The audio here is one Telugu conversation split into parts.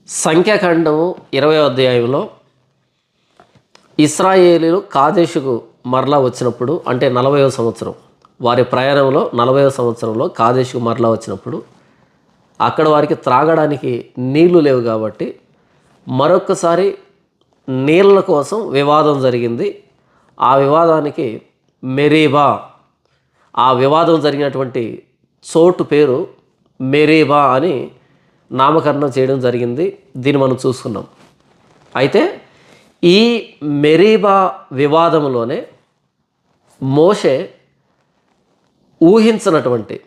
సంఖ్యాకాండము 20వ అధ్యాయంలో ఇశ్రాయేలీయులు కాదేషుకు మరలా వచ్చినప్పుడు, అంటే 40వ సంవత్సరం, వారి ప్రయాణంలో 40వ సంవత్సరంలో కాదేషుకు మరలా వచ్చినప్పుడు అక్కడ వారికి త్రాగడానికి నీళ్లు లేవు కాబట్టి మరొక్కసారి నీళ్ళ కోసం వివాదం జరిగింది. ఆ వివాదానికి మెరీబా, ఆ వివాదం జరిగినటువంటి చోటు పేరు మెరీబా అని నామకరణం చేయడం జరిగింది. దీన్ని మనం చూసుకున్నాం. అయితే ఈ మెరీబా వివాదంలోనే మోషే ఊహించినటువంటి,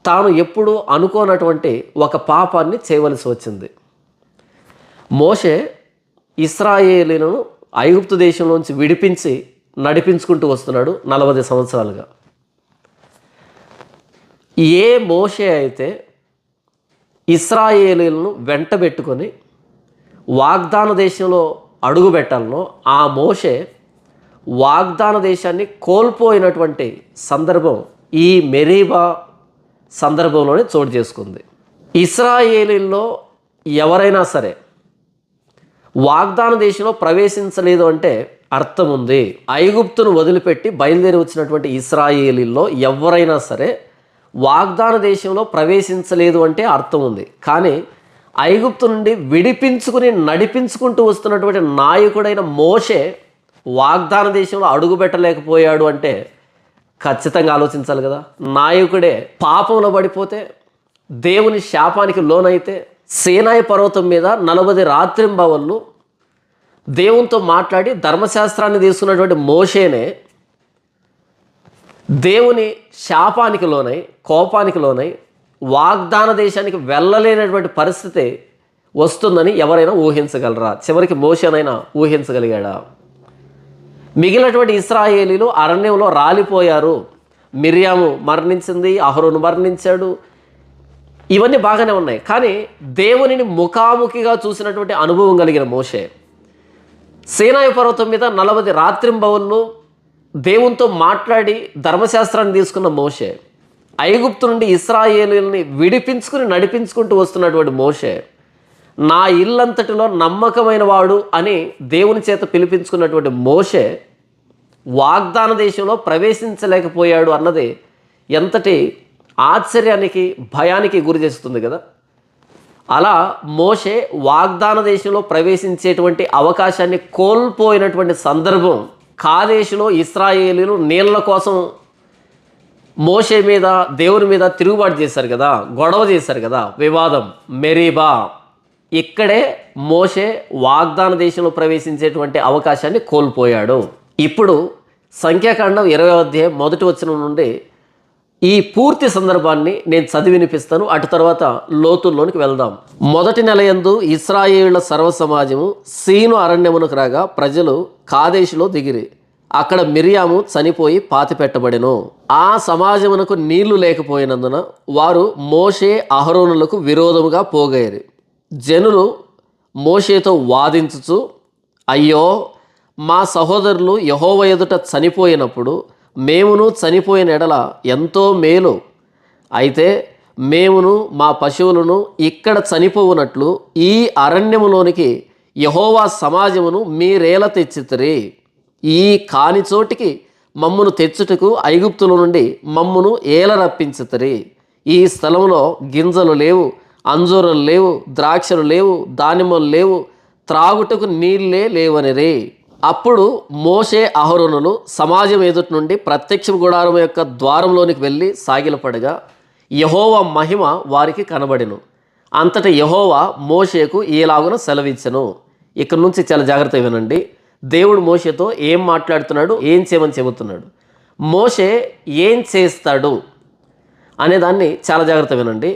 తాను ఎప్పుడూ అనుకోనటువంటి ఒక పాపాన్ని చేయవలసి వచ్చింది. మోషే ఇశ్రాయేలీలను ఐగుప్తు దేశంలోంచి విడిపించి నడిపించుకుంటూ వస్తున్నాడు 40 సంవత్సరాలుగా. ఏ మోషే అయితే ఇశ్రాయేలీలను వెంటబెట్టుకొని వాగ్దాన దేశంలో అడుగు పెట్టాలనో, ఆ మోషే వాగ్దాన దేశాన్ని కోల్పోయినటువంటి సందర్భం ఈ మెరీబా సందర్భంలోనే చోటు చేసుకుంది. ఇశ్రాయేలీల్లో ఎవరైనా సరే వాగ్దాన దేశంలో ప్రవేశించలేదు అంటే అర్థం ఉంది. ఐగుప్తును వదిలిపెట్టి బయలుదేరి వచ్చినటువంటి ఇశ్రాయేలీల్లో ఎవరైనా సరే వాగ్దాన దేశంలో ప్రవేశించలేదు అంటే అర్థం ఉంది. కానీ ఐగుప్తు నుండి విడిపించుకుని నడిపించుకుంటూ వస్తున్నటువంటి నాయకుడైన మోషే వాగ్దాన దేశంలో అడుగుపెట్టలేకపోయాడు అంటే ఖచ్చితంగా ఆలోచించాలి కదా. నాయకుడే పాపంలో పడిపోతే, దేవుని శాపానికి లోనైతే, సీనాయి పర్వతం మీద 40 రాత్రింబవళ్ళు దేవునితో మాట్లాడి ధర్మశాస్త్రాన్ని తీసుకున్నటువంటి మోషేనే దేవుని శాపానికి లోనై, కోపానికి లోనై వాగ్దాన దేశానికి వెళ్ళలేనటువంటి పరిస్థితి వస్తుందని ఎవరైనా ఊహించగలరా? చివరికి మోషేనైనా ఊహించగలిగాడా? మిగిలినటువంటి ఇశ్రాయేలీలు అరణ్యంలో రాలిపోయారు. మిర్యాము మరణించింది, అహరోను మరణించాడు, ఇవన్నీ బాగానే ఉన్నాయి. కానీ దేవునిని ముఖాముఖిగా చూసినటువంటి అనుభవం కలిగిన మోషే, సీనాయి పర్వతం మీద 40 రాత్రింబవళ్ళు దేవునితో మాట్లాడి ధర్మశాస్త్రాన్ని తీసుకున్న మోషే, ఐగుప్తు నుండి ఇశ్రాయేలీయుల్ని విడిపించుకుని నడిపించుకుంటూ వస్తున్నటువంటి మోషే, నా ఇల్లంతటిలో నమ్మకమైన వాడు అని దేవుని చేత పిలిపించుకున్నటువంటి మోషే వాగ్దాన దేశంలో ప్రవేశించలేకపోయాడు అన్నది ఎంతటి ఆశ్చర్యానికి, భయానికి గురి చేస్తుంది కదా. అలా మోషే వాగ్దాన దేశంలో ప్రవేశించేటువంటి అవకాశాన్ని కోల్పోయినటువంటి సందర్భం కాదేశులో ఇశ్రాయేలీలు నీళ్ళ కోసం మోషే మీద, దేవుని మీద తిరుగుబాటు చేశారు కదా, గొడవ చేశారు కదా, వివాదం మెరీబా. ఇక్కడే మోషే వాగ్దాన దేశంలో ప్రవేశించేటువంటి అవకాశాన్ని కోల్పోయాడు. ఇప్పుడు సంఖ్యాకాండం 20వ అధ్యాయం 1వ వచనం నుండి ఈ పూర్తి సందర్భాన్ని నేను చదివి వినిపిస్తాను. అటు తర్వాత లోతుల్లోనికి వెళ్దాం. 1వ నెల యందు ఇశ్రాయేలుల సర్వ సమాజము సీను అరణ్యమునకు రాగా ప్రజలు కాదేశులో దిగిరి. అక్కడ మిర్యాము చనిపోయి పాతిపెట్టబడెను. ఆ సమాజమునకు నీళ్లు లేకపోయినందున వారు మోషే అహరోనులకు విరోధముగా పోగైరి. జనులు మోషేతో వాదించుచు, అయ్యో, మా సహోదరులు యెహోవా ఎదుట చనిపోయినప్పుడు మేమును చనిపోయిన ఎడల ఎంతో మేలు. అయితే మేమును మా పశువులను ఇక్కడ చనిపోవునట్లు ఈ అరణ్యములోనికి యెహోవా సమాజమును మీరేలా తెచ్చితిరి? ఈ కాని చోటికి మమ్మును తెచ్చుటకు ఐగుప్తుల నుండి మమ్మును ఏల రప్పించితిరి. ఈ స్థలంలో గింజలు లేవు, అంజూరలు లేవు, ద్రాక్షలు లేవు, దానిమ్మలు లేవు, త్రాగుటకు నీళ్ళే లేవనిరి. అప్పుడు మోషే అహరోనులు సమాజం ఎదుటి నుండి ప్రత్యక్ష గుడారం యొక్క ద్వారంలోనికి వెళ్ళి సాగిలపడగా యెహోవా మహిమ వారికి కనబడెను. అంతటా యెహోవా మోషేకు ఈలాగున సెలవిచ్చెను. ఇక్కడ నుంచి చాలా జాగ్రత్తగా వినండి. దేవుడు మోషేతో ఏం మాట్లాడుతున్నాడు, ఏం చేయమని చెబుతున్నాడు, మోషే ఏం చేస్తాడు అనేదాన్ని చాలా జాగ్రత్తగా వినండి.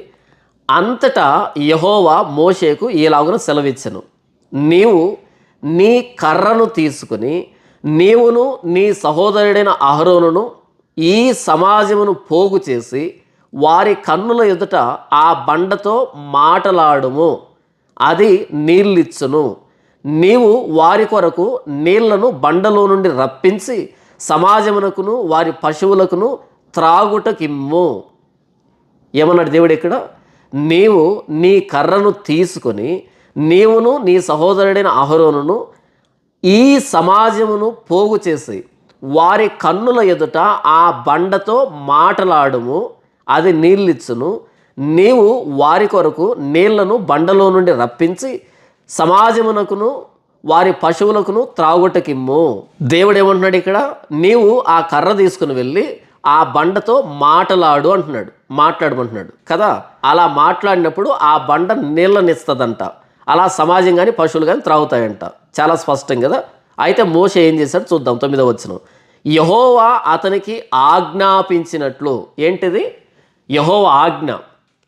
అంతటా యెహోవా మోషేకు ఈలాగున సెలవిచ్చెను. నీవు నీ కర్రను తీసుకుని నీవును నీ సహోదరుడైన అహరోనును ఈ సమాజమును పోగు చేసి వారి కన్నుల ఎదుట ఆ బండతో మాటలాడుము, అది నీళ్ళిచ్చును. నీవు వారి కొరకు నీళ్లను బండలో నుండి రప్పించి సమాజమునకును వారి పశువులకును త్రాగుటకిమ్ము. ఏమన్నాడు దేవుడు ఇక్కడ? నీవు నీ కర్రను తీసుకొని నీవును నీ సహోదరుడైన అహరోనును ఈ సమాజమును పోగు చేసి వారి కన్నుల ఎదుట ఆ బండతో మాటలాడుము, అది నీళ్ళిచ్చును. నీవు వారి కొరకు నీళ్లను బండలో నుండి రప్పించి సమాజమునకును వారి పశువులకును త్రాగుటకిమ్ము. దేవుడు ఏమంటున్నాడు ఇక్కడ? నీవు ఆ కర్ర తీసుకుని వెళ్ళి ఆ బండతో మాటలాడు అంటున్నాడు, మాట్లాడమంటున్నాడు కదా. అలా మాట్లాడినప్పుడు ఆ బండ నీళ్ళనిస్తుందంట. అలా సమాజం కానీ పశువులు కానీ త్రాగుతాయంట. చాలా స్పష్టం కదా. అయితే మోషే ఏం చేశాడు చూద్దాం. 9వ వచనం. యెహోవా అతనికి ఆజ్ఞాపించినట్లు. ఏంటిది? యెహోవా ఆజ్ఞ.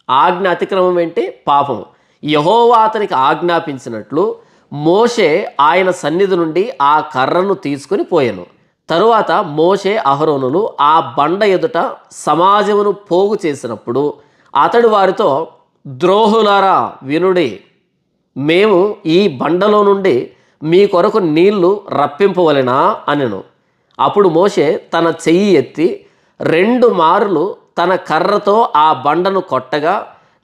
ఆజ్ఞ అతిక్రమం ఏంటి? పాపము. యెహోవా అతనికి ఆజ్ఞాపించినట్లు మోషే ఆయన సన్నిధి నుండి ఆ కర్రను తీసుకుని పోయెను. తరువాత మోషే అహరోనులు ఆ బండ ఎదుట సమాజమును పోగు చేసినప్పుడు అతడు వారితో, ద్రోహులారా వినుడి, మేము ఈ బండలో నుండి మీ కొరకు నీళ్లు రప్పింపవలెనా అనెను. అప్పుడు మోషే తన చెయ్యి ఎత్తి 2 మార్లు తన కర్రతో ఆ బండను కొట్టగా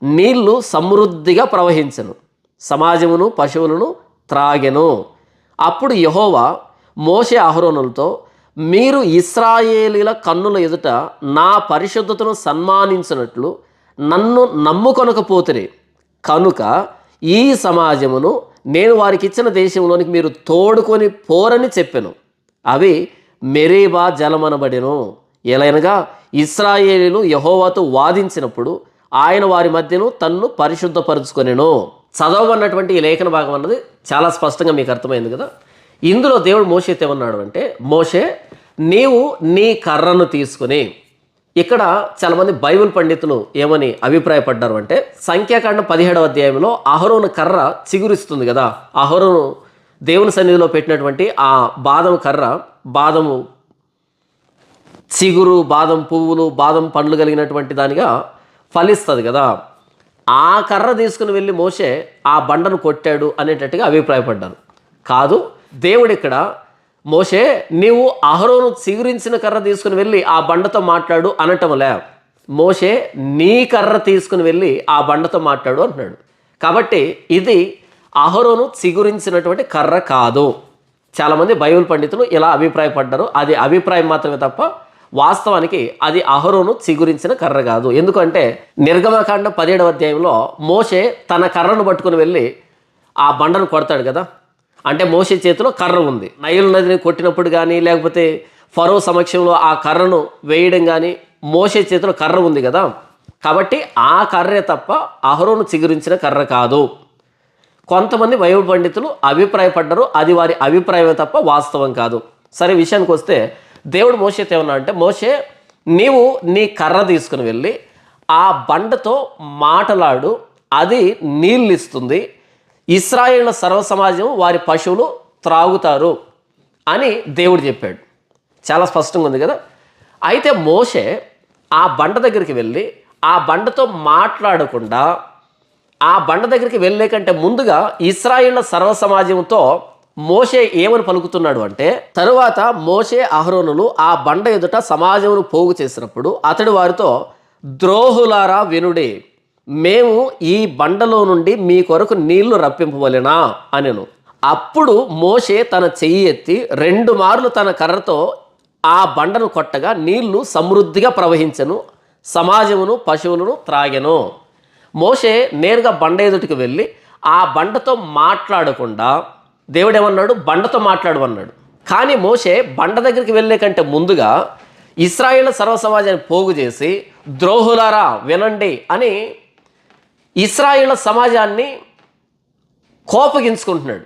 నీళ్లు సమృద్ధిగా ప్రవహించెను, సమాజమును పశువులను త్రాగెను. అప్పుడు యెహోవా మోషే అహరోనులతో, మీరు ఇశ్రాయేలీల కన్నుల ఎదుట నా పరిశుద్ధతను సన్మానించినట్లు నన్ను నమ్ముకొనకపోతిరి కనుక ఈ సమాజమును నేను వారికి ఇచ్చిన దేశంలోనికి మీరు తోడుకొని పోరని చెప్పెను. అవి మెరీబా జలమనబడెను. ఎలయనగా ఇశ్రాయేలీలు యెహోవాతో వాదించినప్పుడు ఆయన వారి మధ్యను తన్ను పరిశుద్ధపరుచుకొనెను. చదవబడినటువంటి ఈ లేఖన భాగం అన్నది చాలా స్పష్టంగా మీకు అర్థమైంది కదా. ఇందులో దేవుడు మోషేతో ఏమన్నాడు అంటే, మోషే నీవు నీ కర్రను తీసుకుని, ఇక్కడ చాలామంది బైబిల్ పండితులు ఏమని అభిప్రాయపడ్డారు అంటే, సంఖ్యాకాండం 17వ అధ్యాయంలో అహరోను కర్ర చిగురిస్తుంది కదా. అహరోను దేవుని సన్నిధిలో పెట్టినటువంటి ఆ బాదం కర్ర, బాదము చిగురు, బాదం పువ్వులు, బాదం పండ్లు కలిగినటువంటి దానిగా ఫలిస్తుంది కదా. ఆ కర్ర తీసుకుని వెళ్ళి మోషే ఆ బండను కొట్టాడు అనేటట్టుగా అభిప్రాయపడ్డారు. కాదు, దేవుడు ఇక్కడ మోషే నీవు అహరోను చిగురించిన కర్ర తీసుకుని వెళ్ళి ఆ బండతో మాట్లాడు అనటంలే, మోషే నీ కర్ర తీసుకుని వెళ్ళి ఆ బండతో మాట్లాడు అంటున్నాడు. కాబట్టి ఇది అహరోను చిగురించినటువంటి కర్ర కాదు. చాలామంది బైబిల్ పండితులు ఇలా అభిప్రాయపడ్డారు. అది అభిప్రాయం మాత్రమే తప్ప వాస్తవానికి అది అహరోను చిగురించిన కర్ర కాదు. ఎందుకంటే నిర్గమకాండం 17వ అధ్యాయంలో మోషే తన కర్రను పట్టుకుని వెళ్ళి ఆ బండను కొడతాడు కదా. అంటే మోషే చేతిలో కర్ర ఉంది. నైలు నదిని కొట్టినప్పుడు కానీ లేకపోతే ఫరో సమక్షంలో ఆ కర్రను వేయడం కానీ మోషే చేతిలో కర్ర ఉంది కదా. కాబట్టి ఆ కర్రే తప్ప అహరోను చిగురించిన కర్ర కాదు. కొంతమంది బైబిల్ పండితులు అభిప్రాయపడ్డారు. అది వారి అభిప్రాయమే తప్ప వాస్తవం కాదు. సరే, విషయానికి వస్తే దేవుడు మోషేతో ఏమన్నా అంటే, మోషే నీవు నీ కర్ర తీసుకుని వెళ్ళి ఆ బండతో మాటలాడు, అది నీళ్ళు ఇస్తుంది, ఇశ్రాయేళ్ల సర్వసమాజం వారి పశువులు త్రాగుతారు అని దేవుడు చెప్పాడు. చాలా స్పష్టంగా ఉంది కదా. అయితే మోషే ఆ బండ దగ్గరికి వెళ్ళి ఆ బండతో మాట్లాడకుండా ఆ బండ దగ్గరికి వెళ్ళే కంటే ముందుగా ఇశ్రాయేళ్ల సర్వసమాజంతో మోషే ఏమని పలుకుతున్నాడు అంటే, తరువాత మోషే అహరోనులు ఆ బండ ఎదుట సమాజమును పోగు చేసినప్పుడు అతడు వారితో, ద్రోహులారా వినుడి, మేము ఈ బండలో నుండి మీ కొరకు నీళ్లు రప్పింపవలెనా అనెను. అప్పుడు మోషే తన చెయ్యి ఎత్తి 2 మార్లు తన కర్రతో ఆ బండను కొట్టగా నీళ్లు సమృద్ధిగా ప్రవహించెను, సమాజమును పశువులను త్రాగెను. మోషే నేరుగా బండ ఎదుటికి వెళ్ళి ఆ బండతో మాట్లాడకుండా దేవుడు ఏమన్నాడు? బండతో మాట్లాడమన్నాడు. కానీ మోషే బండ దగ్గరికి వెళ్ళే కంటే ముందుగా ఇశ్రాయేళ్ల సర్వసమాజాన్ని పోగు చేసి, ద్రోహులారా వినండి అని ఇశ్రాయేళ్ల సమాజాన్ని కోపగించుకుంటున్నాడు.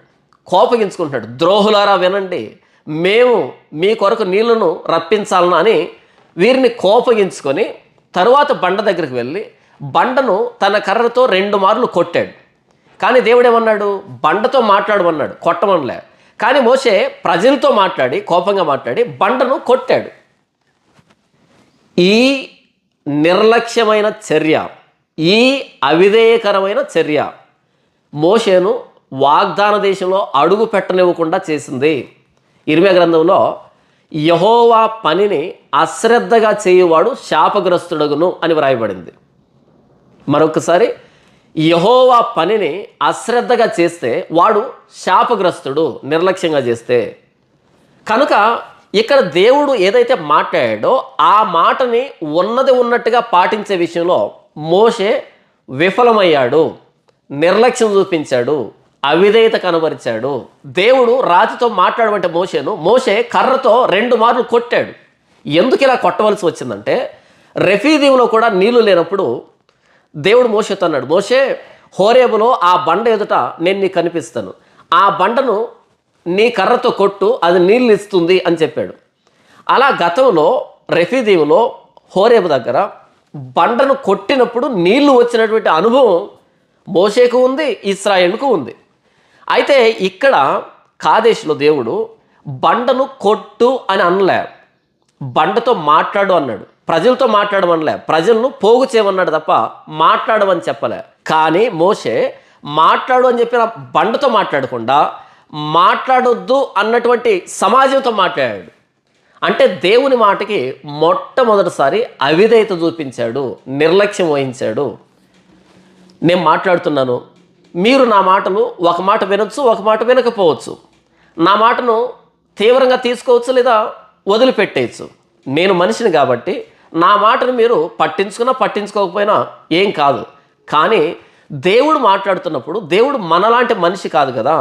ద్రోహులారా వినండి, మేము మీ కొరకు నీళ్లను రప్పించాలను అని వీరిని కోపగించుకొని తరువాత బండ దగ్గరికి వెళ్ళి బండను తన కర్రతో 2 మార్లు కొట్టాడు. కానీ దేవుడు ఏమన్నాడు? బండతో మాట్లాడమన్నాడు, కొట్టమనలే. కానీ మోషే ప్రజలతో మాట్లాడి, కోపంగా మాట్లాడి బండను కొట్టాడు. ఈ నిర్లక్ష్యమైన చర్య, ఈ అవిధేయకరమైన చర్య మోషేను వాగ్దాన దేశంలో అడుగు పెట్టనివ్వకుండా చేసింది. ఇర్మియా గ్రంథంలో యెహోవా పనిని అశ్రద్ధగా చేయువాడు శాపగ్రస్తుడగును అని వ్రాయబడింది. మరొకసారి, యెహోవా పనిని అశ్రద్ధగా చేస్తే వాడు శాపగ్రస్తుడు, నిర్లక్ష్యంగా చేస్తే. కనుక ఇక్కడ దేవుడు ఏదైతే మాట్లాడాడో ఆ మాటని ఉన్నది ఉన్నట్టుగా పాటించే విషయంలో మోషే విఫలమయ్యాడు, నిర్లక్ష్యం చూపించాడు, అవిధేయత కనబరిచాడు. దేవుడు రాతితో మాట్లాడమంటే మోషే కర్రతో 2 మార్లు కొట్టాడు. ఎందుకు ఇలా కొట్టవలసి వచ్చిందంటే, రెఫీదీములో కూడా నీళ్లు లేనప్పుడు దేవుడు మోషేతో అన్నాడు, మోషే, హోరేబులో ఆ బండ ఎదుట నేను నీకు కనిపిస్తాను, ఆ బండను నీ కర్రతో కొట్టు, అది నీళ్ళు ఇస్తుంది అని చెప్పాడు. అలా గతంలో రెఫీదీములో హోరేబు దగ్గర బండను కొట్టినప్పుడు నీళ్లు వచ్చినటువంటి అనుభవం మోషేకు ఉంది, ఇశ్రాయేలుకు ఉంది. అయితే ఇక్కడ కాదేశ్లో దేవుడు బండను కొట్టు అని అనలే, బండతో మాట్లాడు అన్నాడు. ప్రజలతో మాట్లాడమనలే, ప్రజలను పోగు చేయమన్నాడు తప్ప మాట్లాడమని చెప్పలే. కానీ మోషే మాట్లాడు అని చెప్పిన బండతో మాట్లాడకుండా మాట్లాడొద్దు అన్నటువంటి సమాజంతో మాట్లాడాడు. అంటే దేవుని మాటకి మొట్టమొదటిసారి అవిధేయత చూపించాడు, నిర్లక్ష్యం వహించాడు. నేను మాట్లాడుతున్నాను, మీరు నా మాటలు ఒక మాట వినొచ్చు, ఒక మాట వినకపోవచ్చు. నా మాటను తీవ్రంగా తీసుకోవచ్చు లేదా వదిలిపెట్టేయచ్చు. నేను మనిషిని కాబట్టి నా మాటను మీరు పట్టించుకున్నా పట్టించుకోకపోయినా ఏం కాదు. కానీ దేవుడు మాట్లాడుతున్నప్పుడు దేవుడు మనలాంటి మనిషి కాదు కదా.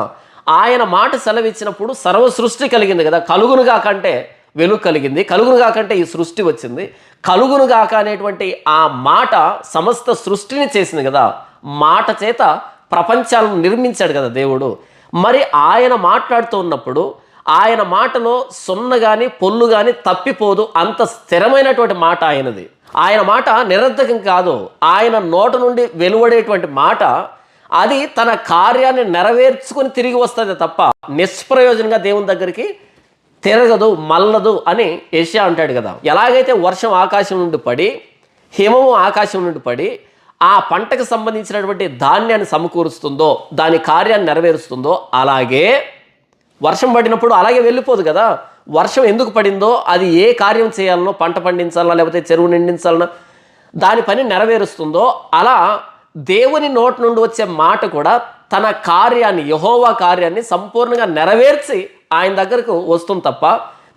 ఆయన మాట సెలవిచ్చినప్పుడు సర్వ సృష్టి కలిగింది కదా. కలుగునుగా కంటే వెలుగు కలిగింది, కలుగునుగా కంటే ఈ సృష్టి వచ్చింది. కలుగునుగా అనేటువంటి ఆ మాట సమస్త సృష్టిని చేసింది కదా. మాట చేత ప్రపంచాలను నిర్మించాడు కదా దేవుడు. మరి ఆయన మాట్లాడుతూ ఉన్నప్పుడు ఆయన మాటలో సున్న కానీ పొల్లు కానీ తప్పిపోదు, అంత స్థిరమైనటువంటి మాట ఆయనది. ఆయన మాట నిరర్ధకం కాదు. ఆయన నోట నుండి వెలువడేటువంటి మాట అది తన కార్యాన్ని నెరవేర్చుకొని తిరిగి వస్తుంది తప్ప నిష్ప్రయోజనంగా దేవుని దగ్గరికి తిరగదు, మల్లదు అని యెషయా అంటాడు కదా. ఎలాగైతే వర్షం ఆకాశం నుండి పడి, హిమము ఆకాశం నుండి పడి ఆ పంటకు సంబంధించినటువంటి ధాన్యాన్ని సమకూరుస్తుందో, దాని కార్యాన్ని నెరవేరుస్తుందో, అలాగే వర్షం పడినప్పుడు అలాగే వెళ్ళిపోదు కదా. వర్షం ఎందుకు పడిందో, అది ఏ కార్యం చేయాలనో, పంట పండించాలనో లేకపోతే చెరువు నిండించాలనో దాని పని నెరవేరుస్తుందో, అలా దేవుని నోటి నుండి వచ్చే మాట కూడా తన కార్యాన్ని, యెహోవా కార్యాన్ని సంపూర్ణంగా నెరవేర్చి ఆయన దగ్గరకు వస్తుంది తప్ప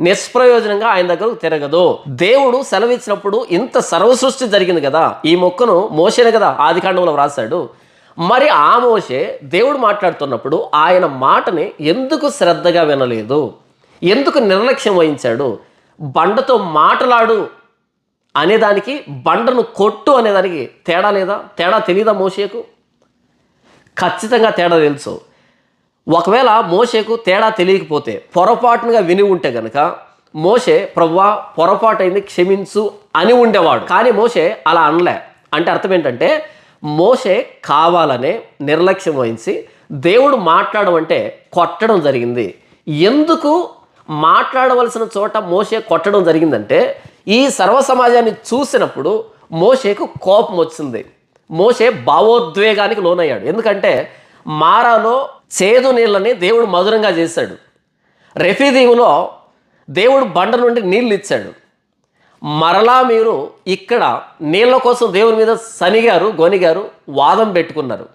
నిష్ప్రయోజనంగా ఆయన దగ్గరకు తిరగదు. దేవుడు సెలవిచ్చినప్పుడు ఇంత సర్వసృష్టి జరిగింది కదా. ఈ మొక్కను మోషేనే కదా ఆదికాండంలో వ్రాసాడు. మరి ఆ మోషే దేవుడు మాట్లాడుతున్నప్పుడు ఆయన మాటని ఎందుకు శ్రద్ధగా వినలేదు, ఎందుకు నిర్లక్ష్యం వహించాడు? బండతో మాట్లాడు అనేదానికి బండను కొట్టు అనేదానికి తేడా లేదా? తేడా తెలీదా మోషేకు? ఖచ్చితంగా తేడా తెలుసు. ఒకవేళ మోషేకు తేడా తెలియకపోతే, పొరపాటుగా విని ఉంటే గనక మోషే, ప్రభువా పొరపాటైంది క్షమించు అని ఉండేవాడు. కానీ మోషే అలా అనలే. అంటే అర్థం ఏంటంటే, మోషే కావాలనే నిర్లక్ష్యం వహించి దేవుడు మాట్లాడమంటే కొట్టడం జరిగింది. ఎందుకు మాట్లాడవలసిన చోట మోషే కొట్టడం జరిగిందంటే, ఈ సర్వ సమాజాన్ని చూసినప్పుడు మోషేకు కోపం వచ్చింది. మోషే భావోద్వేగానికి లోనయ్యాడు. ఎందుకంటే మారాలో చేదు నీళ్ళని దేవుడు మధురంగా చేశాడు. రెఫీదీములో దేవుడు బండ నుండి నీళ్ళు ఇచ్చాడు. మరలా మీరు ఇక్కడ నీళ్ళ కోసం దేవుని మీద సనిగారు, గొనిగారు, వాదం పెట్టుకున్నారు.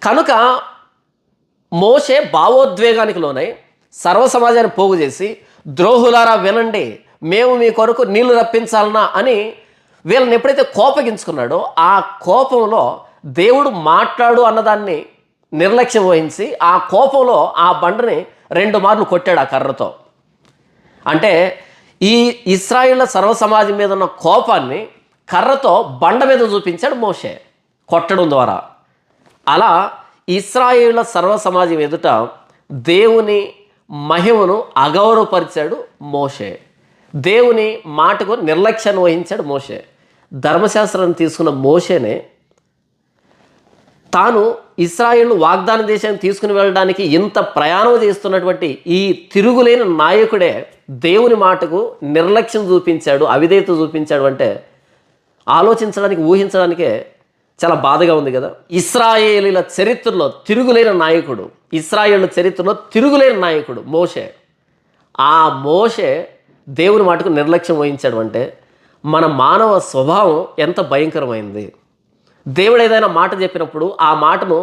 కనుక మోషే భావోద్వేగానికి లోనై సర్వ సమాజాన్ని పోగు చేసి, ద్రోహులారా వినండి, మేము మీ కొరకు నీళ్లు రప్పించాలనా అని వీళ్ళని ఎప్పుడైతే కోపగించుకున్నాడో, ఆ కోపంలో దేవుడు మాట్లాడు అన్నదాన్ని నిర్లక్ష్యం వహించి ఆ కోపంలో ఆ బండని 2 మార్లు కొట్టాడు ఆ కర్రతో. అంటే ఈ ఇశ్రాయేళ్ల సర్వ సమాజం మీద ఉన్న కోపాన్ని కర్రతో బండ మీద చూపించాడు మోషే కొట్టడం ద్వారా. అలా ఇశ్రాయేళ్ల సర్వ సమాజం ఎదుట దేవుని మహిమను అగౌరవపరిచాడు మోషే. దేవుని మాటకు నిర్లక్ష్యాన్ని వహించాడు మోషే. ధర్మశాస్త్రాన్ని తీసుకున్న మోషేనే తాను ఇశ్రాయేలు వాగ్దాన దేశాన్ని తీసుకుని వెళ్ళడానికి ఇంత ప్రయాణం చేస్తున్నటువంటి ఈ తిరుగులేని నాయకుడే దేవుని మాటకు నిర్లక్ష్యం చూపించాడు, అవిధేయత చూపించాడు అంటే ఆలోచించడానికి, ఊహించడానికే చాలా బాధగా ఉంది కదా. ఇశ్రాయేలీల చరిత్రలో తిరుగులేని నాయకుడు, ఇశ్రాయేలు చరిత్రలో తిరుగులేని నాయకుడు మోషే. ఆ మోషే దేవుని మాటకు నిర్లక్ష్యం వహించాడు అంటే మన మానవ స్వభావం ఎంత భయంకరమైంది. దేవుడు ఏదైనా మాట చెప్పినప్పుడు ఆ మాటను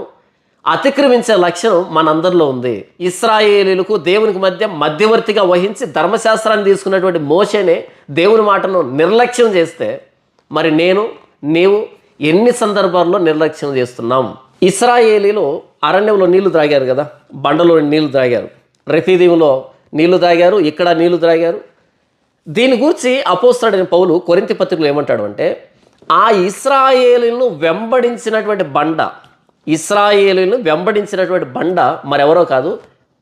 అతిక్రమించే లక్షణం మనందరిలో ఉంది. ఇశ్రాయేలీలకు దేవునికి మధ్య మధ్యవర్తిగా వహించి ధర్మశాస్త్రాన్ని తీసుకున్నటువంటి మోషేనే దేవుని మాటను నిర్లక్ష్యం చేస్తే, మరి నీవు ఎన్ని సందర్భాల్లో నిర్లక్ష్యం చేస్తున్నాం? ఇశ్రాయేలీలు అరణ్యంలో నీళ్లు త్రాగారు కదా, బండలో నీళ్లు త్రాగారు, రెఫీదీములో నీళ్లు త్రాగారు, ఇక్కడ నీళ్లు త్రాగారు. దీని గురించి అపోస్తలుడైన పౌలు కొరింథీ పత్రికలో ఏమంటాడు అంటే, ఆ ఇశ్రాయేలీలను వెంబడించినటువంటి బండ మరెవరో కాదు,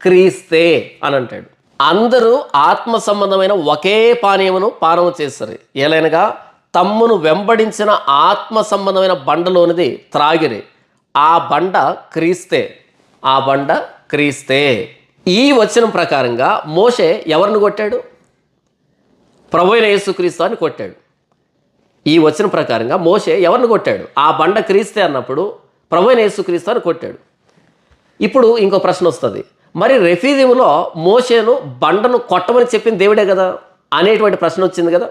క్రీస్తే అని అంటాడు. అందరూ ఆత్మ సంబంధమైన ఒకే పానము చేస్తారు, ఏలైనగా తమ్మును వెంబడించిన ఆత్మ సంబంధమైన బండలోనిది త్రాగిరి. ఆ బండ క్రీస్తే. ఈ వచనం ప్రకారంగా మోషే ఎవరిని కొట్టాడు? ప్రభువైన యేసుక్రీస్తు అని కొట్టాడు. ఈ వచనం ప్రకారంగా మోషే ఎవరిని కొట్టాడు? ఆ బండ క్రీస్తే అన్నప్పుడు ప్రభువైన యేసుక్రీస్తు అని కొట్టాడు. ఇప్పుడు ఇంకో ప్రశ్న వస్తుంది, మరి రెఫీదీములో మోషేను బండను కొట్టమని చెప్పింది దేవుడే కదా అనేటువంటి ప్రశ్న వచ్చింది కదా.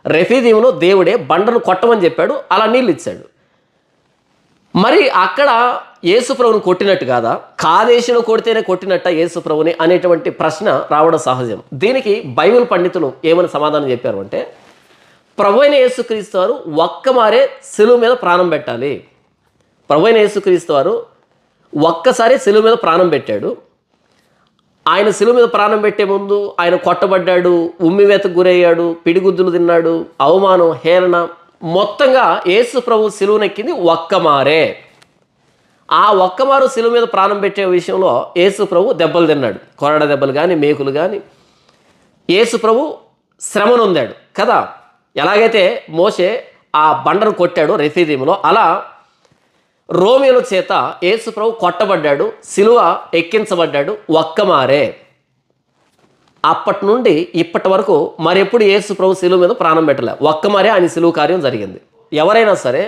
రెఫీదీములో దేవుడే బండను కొట్టమని చెప్పాడు, అలా నీళ్ళు ఇచ్చాడు. మరి అక్కడ యేసుప్రభుని కొట్టినట్టు కాదా? కాదేశును కొడితేనే కొట్టినట్ట యేసుప్రభుని అనేటువంటి ప్రశ్న రావడం సహజం. దీనికి బైబిల్ పండితులు ఏమని సమాధానం చెప్పారు అంటే, ప్రభువైన యేసుక్రీస్తు వారు ఒక్కమారే శిలువ మీద ప్రాణం పెట్టాలి. ప్రభువైన యేసుక్రీస్తు వారు ఒక్కసారి శిలువ మీద ప్రాణం పెట్టాడు. ఆయన శిలువ మీద ప్రాణం పెట్టే ముందు ఆయన కొట్టబడ్డాడు, ఉమ్మివేతకు గురయ్యాడు, పిడిగుద్దులు తిన్నాడు, అవమానం, హేళన, మొత్తంగా యేసు ప్రభు శిలువనెక్కింది ఒక్కమారే. ఆ ఒక్కమారు శిలువ మీద ప్రాణం పెట్టే విషయంలో యేసు ప్రభు దెబ్బలు తిన్నాడు, కొరడ దెబ్బలు కానీ, మేకులు కానీ. యేసు ప్రభు శ్రమనొందాడు కదా. ఎలాగైతే మోషే ఆ బండను కొట్టాడు రెఫీదీములో, అలా రోమియోల చేత యేసు ప్రభు కొట్టబడ్డాడు, శిలువ ఎక్కించబడ్డాడు ఒక్కమారే. అప్పటి నుండి ఇప్పటి వరకు మరెప్పుడు యేసు ప్రభు శిలువ మీద ప్రాణం పెట్టలే, ఒక్కమారే ఆయన శిలువ కార్యం జరిగింది. ఎవరైనా సరే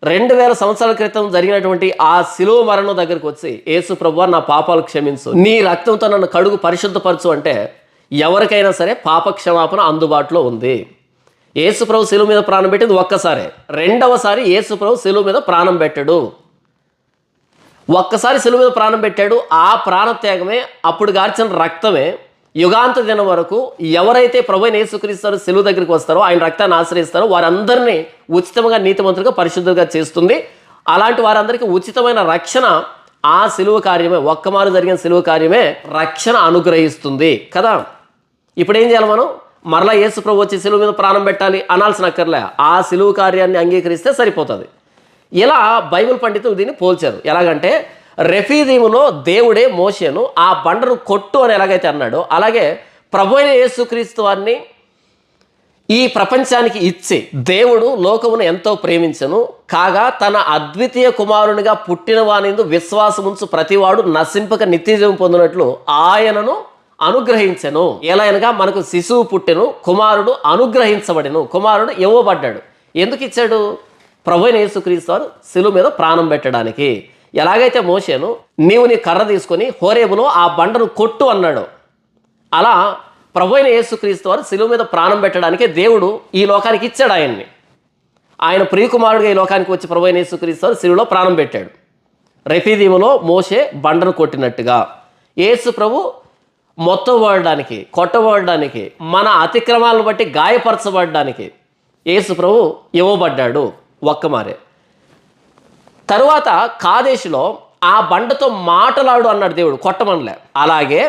2000 సంవత్సరాల క్రితం జరిగినటువంటి ఆ శిలువ మరణం దగ్గరికి వచ్చి, యేసు ప్రభువా నా పాపాలు క్షమించు, నీ రక్తంతో నన్ను కడుగు, పరిశుద్ధపరచు అంటే ఎవరికైనా సరే పాప క్షమాపణ అందుబాటులో ఉంది. యేసు ప్రభు శిలువ మీద ప్రాణం పెట్టింది ఒక్కసారే, రెండవసారి యేసు ప్రభు శిలువ మీద ప్రాణం పెట్టాడు. ఒక్కసారి శిలువ మీద ప్రాణం పెట్టాడు, ఆ ప్రాణత్యాగమే, అప్పుడు గార్చిన రక్తమే యుగాంత దినం వరకు ఎవరైతే ప్రభువైన యేసుక్రీస్తు శిలువ దగ్గరికి వస్తారో, ఆయన రక్తాన్ని ఆశ్రయిస్తారో వారందరినీ ఉచితంగా, నీతిమంతులుగా, పరిశుద్ధులుగా చేస్తుంది. అలాంటి వారందరికీ ఉచితమైన రక్షణ ఆ శిలువ కార్యమే, ఒక్కమారు జరిగిన శిలువ కార్యమే రక్షణ అనుగ్రహిస్తుంది కదా. ఇప్పుడు ఏం చేయాలి మనం? మరలా యేసు ప్రభు వచ్చి శిలువ మీద ప్రాణం పెట్టాలి అనాల్సిన అక్కర్లే, ఆ శిలువ కార్యాన్ని అంగీకరిస్తే సరిపోతుంది. ఇలా బైబిల్ పండితులు దీన్ని పోల్చారు. ఎలాగంటే, రెఫీదీములో దేవుడే మోషేను ఆ బండను కొట్టు అని ఎలాగైతే అన్నాడో, అలాగే ప్రభువైన యేసుక్రీస్తు వారిని ఈ ప్రపంచానికి ఇచ్చి దేవుడు లోకమును ఎంతో ప్రేమించను, కాగా తన అద్వితీయ కుమారునిగా పుట్టిన వానిందు విశ్వాసముంచు ప్రతివాడు నశింపక నిత్యజీవం పొందినట్లు ఆయనను అనుగ్రహించెను. ఎలా అనగా మనకు శిశువు పుట్టెను, కుమారుడు అనుగ్రహించబడెను, కుమారుడు ఇవ్వబడ్డాడు. ఎందుకు ఇచ్చాడు? ప్రభువైన యేసుక్రీస్తు వారు శిలువ మీద ప్రాణం పెట్టడానికి. ఎలాగైతే మోషేను నీవు నీ కర్ర తీసుకొని హోరేబులో ఆ బండను కొట్టు అన్నాడు, అలా ప్రభువైన యేసుక్రీస్తు వారు శిలువ మీద ప్రాణం పెట్టడానికే దేవుడు ఈ లోకానికి ఇచ్చాడు ఆయన్ని. ఆయన ప్రియకుమారుడిగా ఈ లోకానికి వచ్చి ప్రభువైన యేసుక్రీస్తు వారు శిలువలో ప్రాణం పెట్టాడు. రెఫీదీములో మోషే బండను కొట్టినట్టుగా యేసు ప్రభు మొత్తబడడానికి, కొట్టబడడానికి, మన అతిక్రమాలను బట్టి గాయపరచబడడానికి యేసు ప్రభు ఇవ్వబడ్డాడు ఒక్కమారే. తరువాత కాదేశులో ఆ బండతో మాటలాడు అన్నాడు దేవుడు, కొట్టమనలే. అలాగే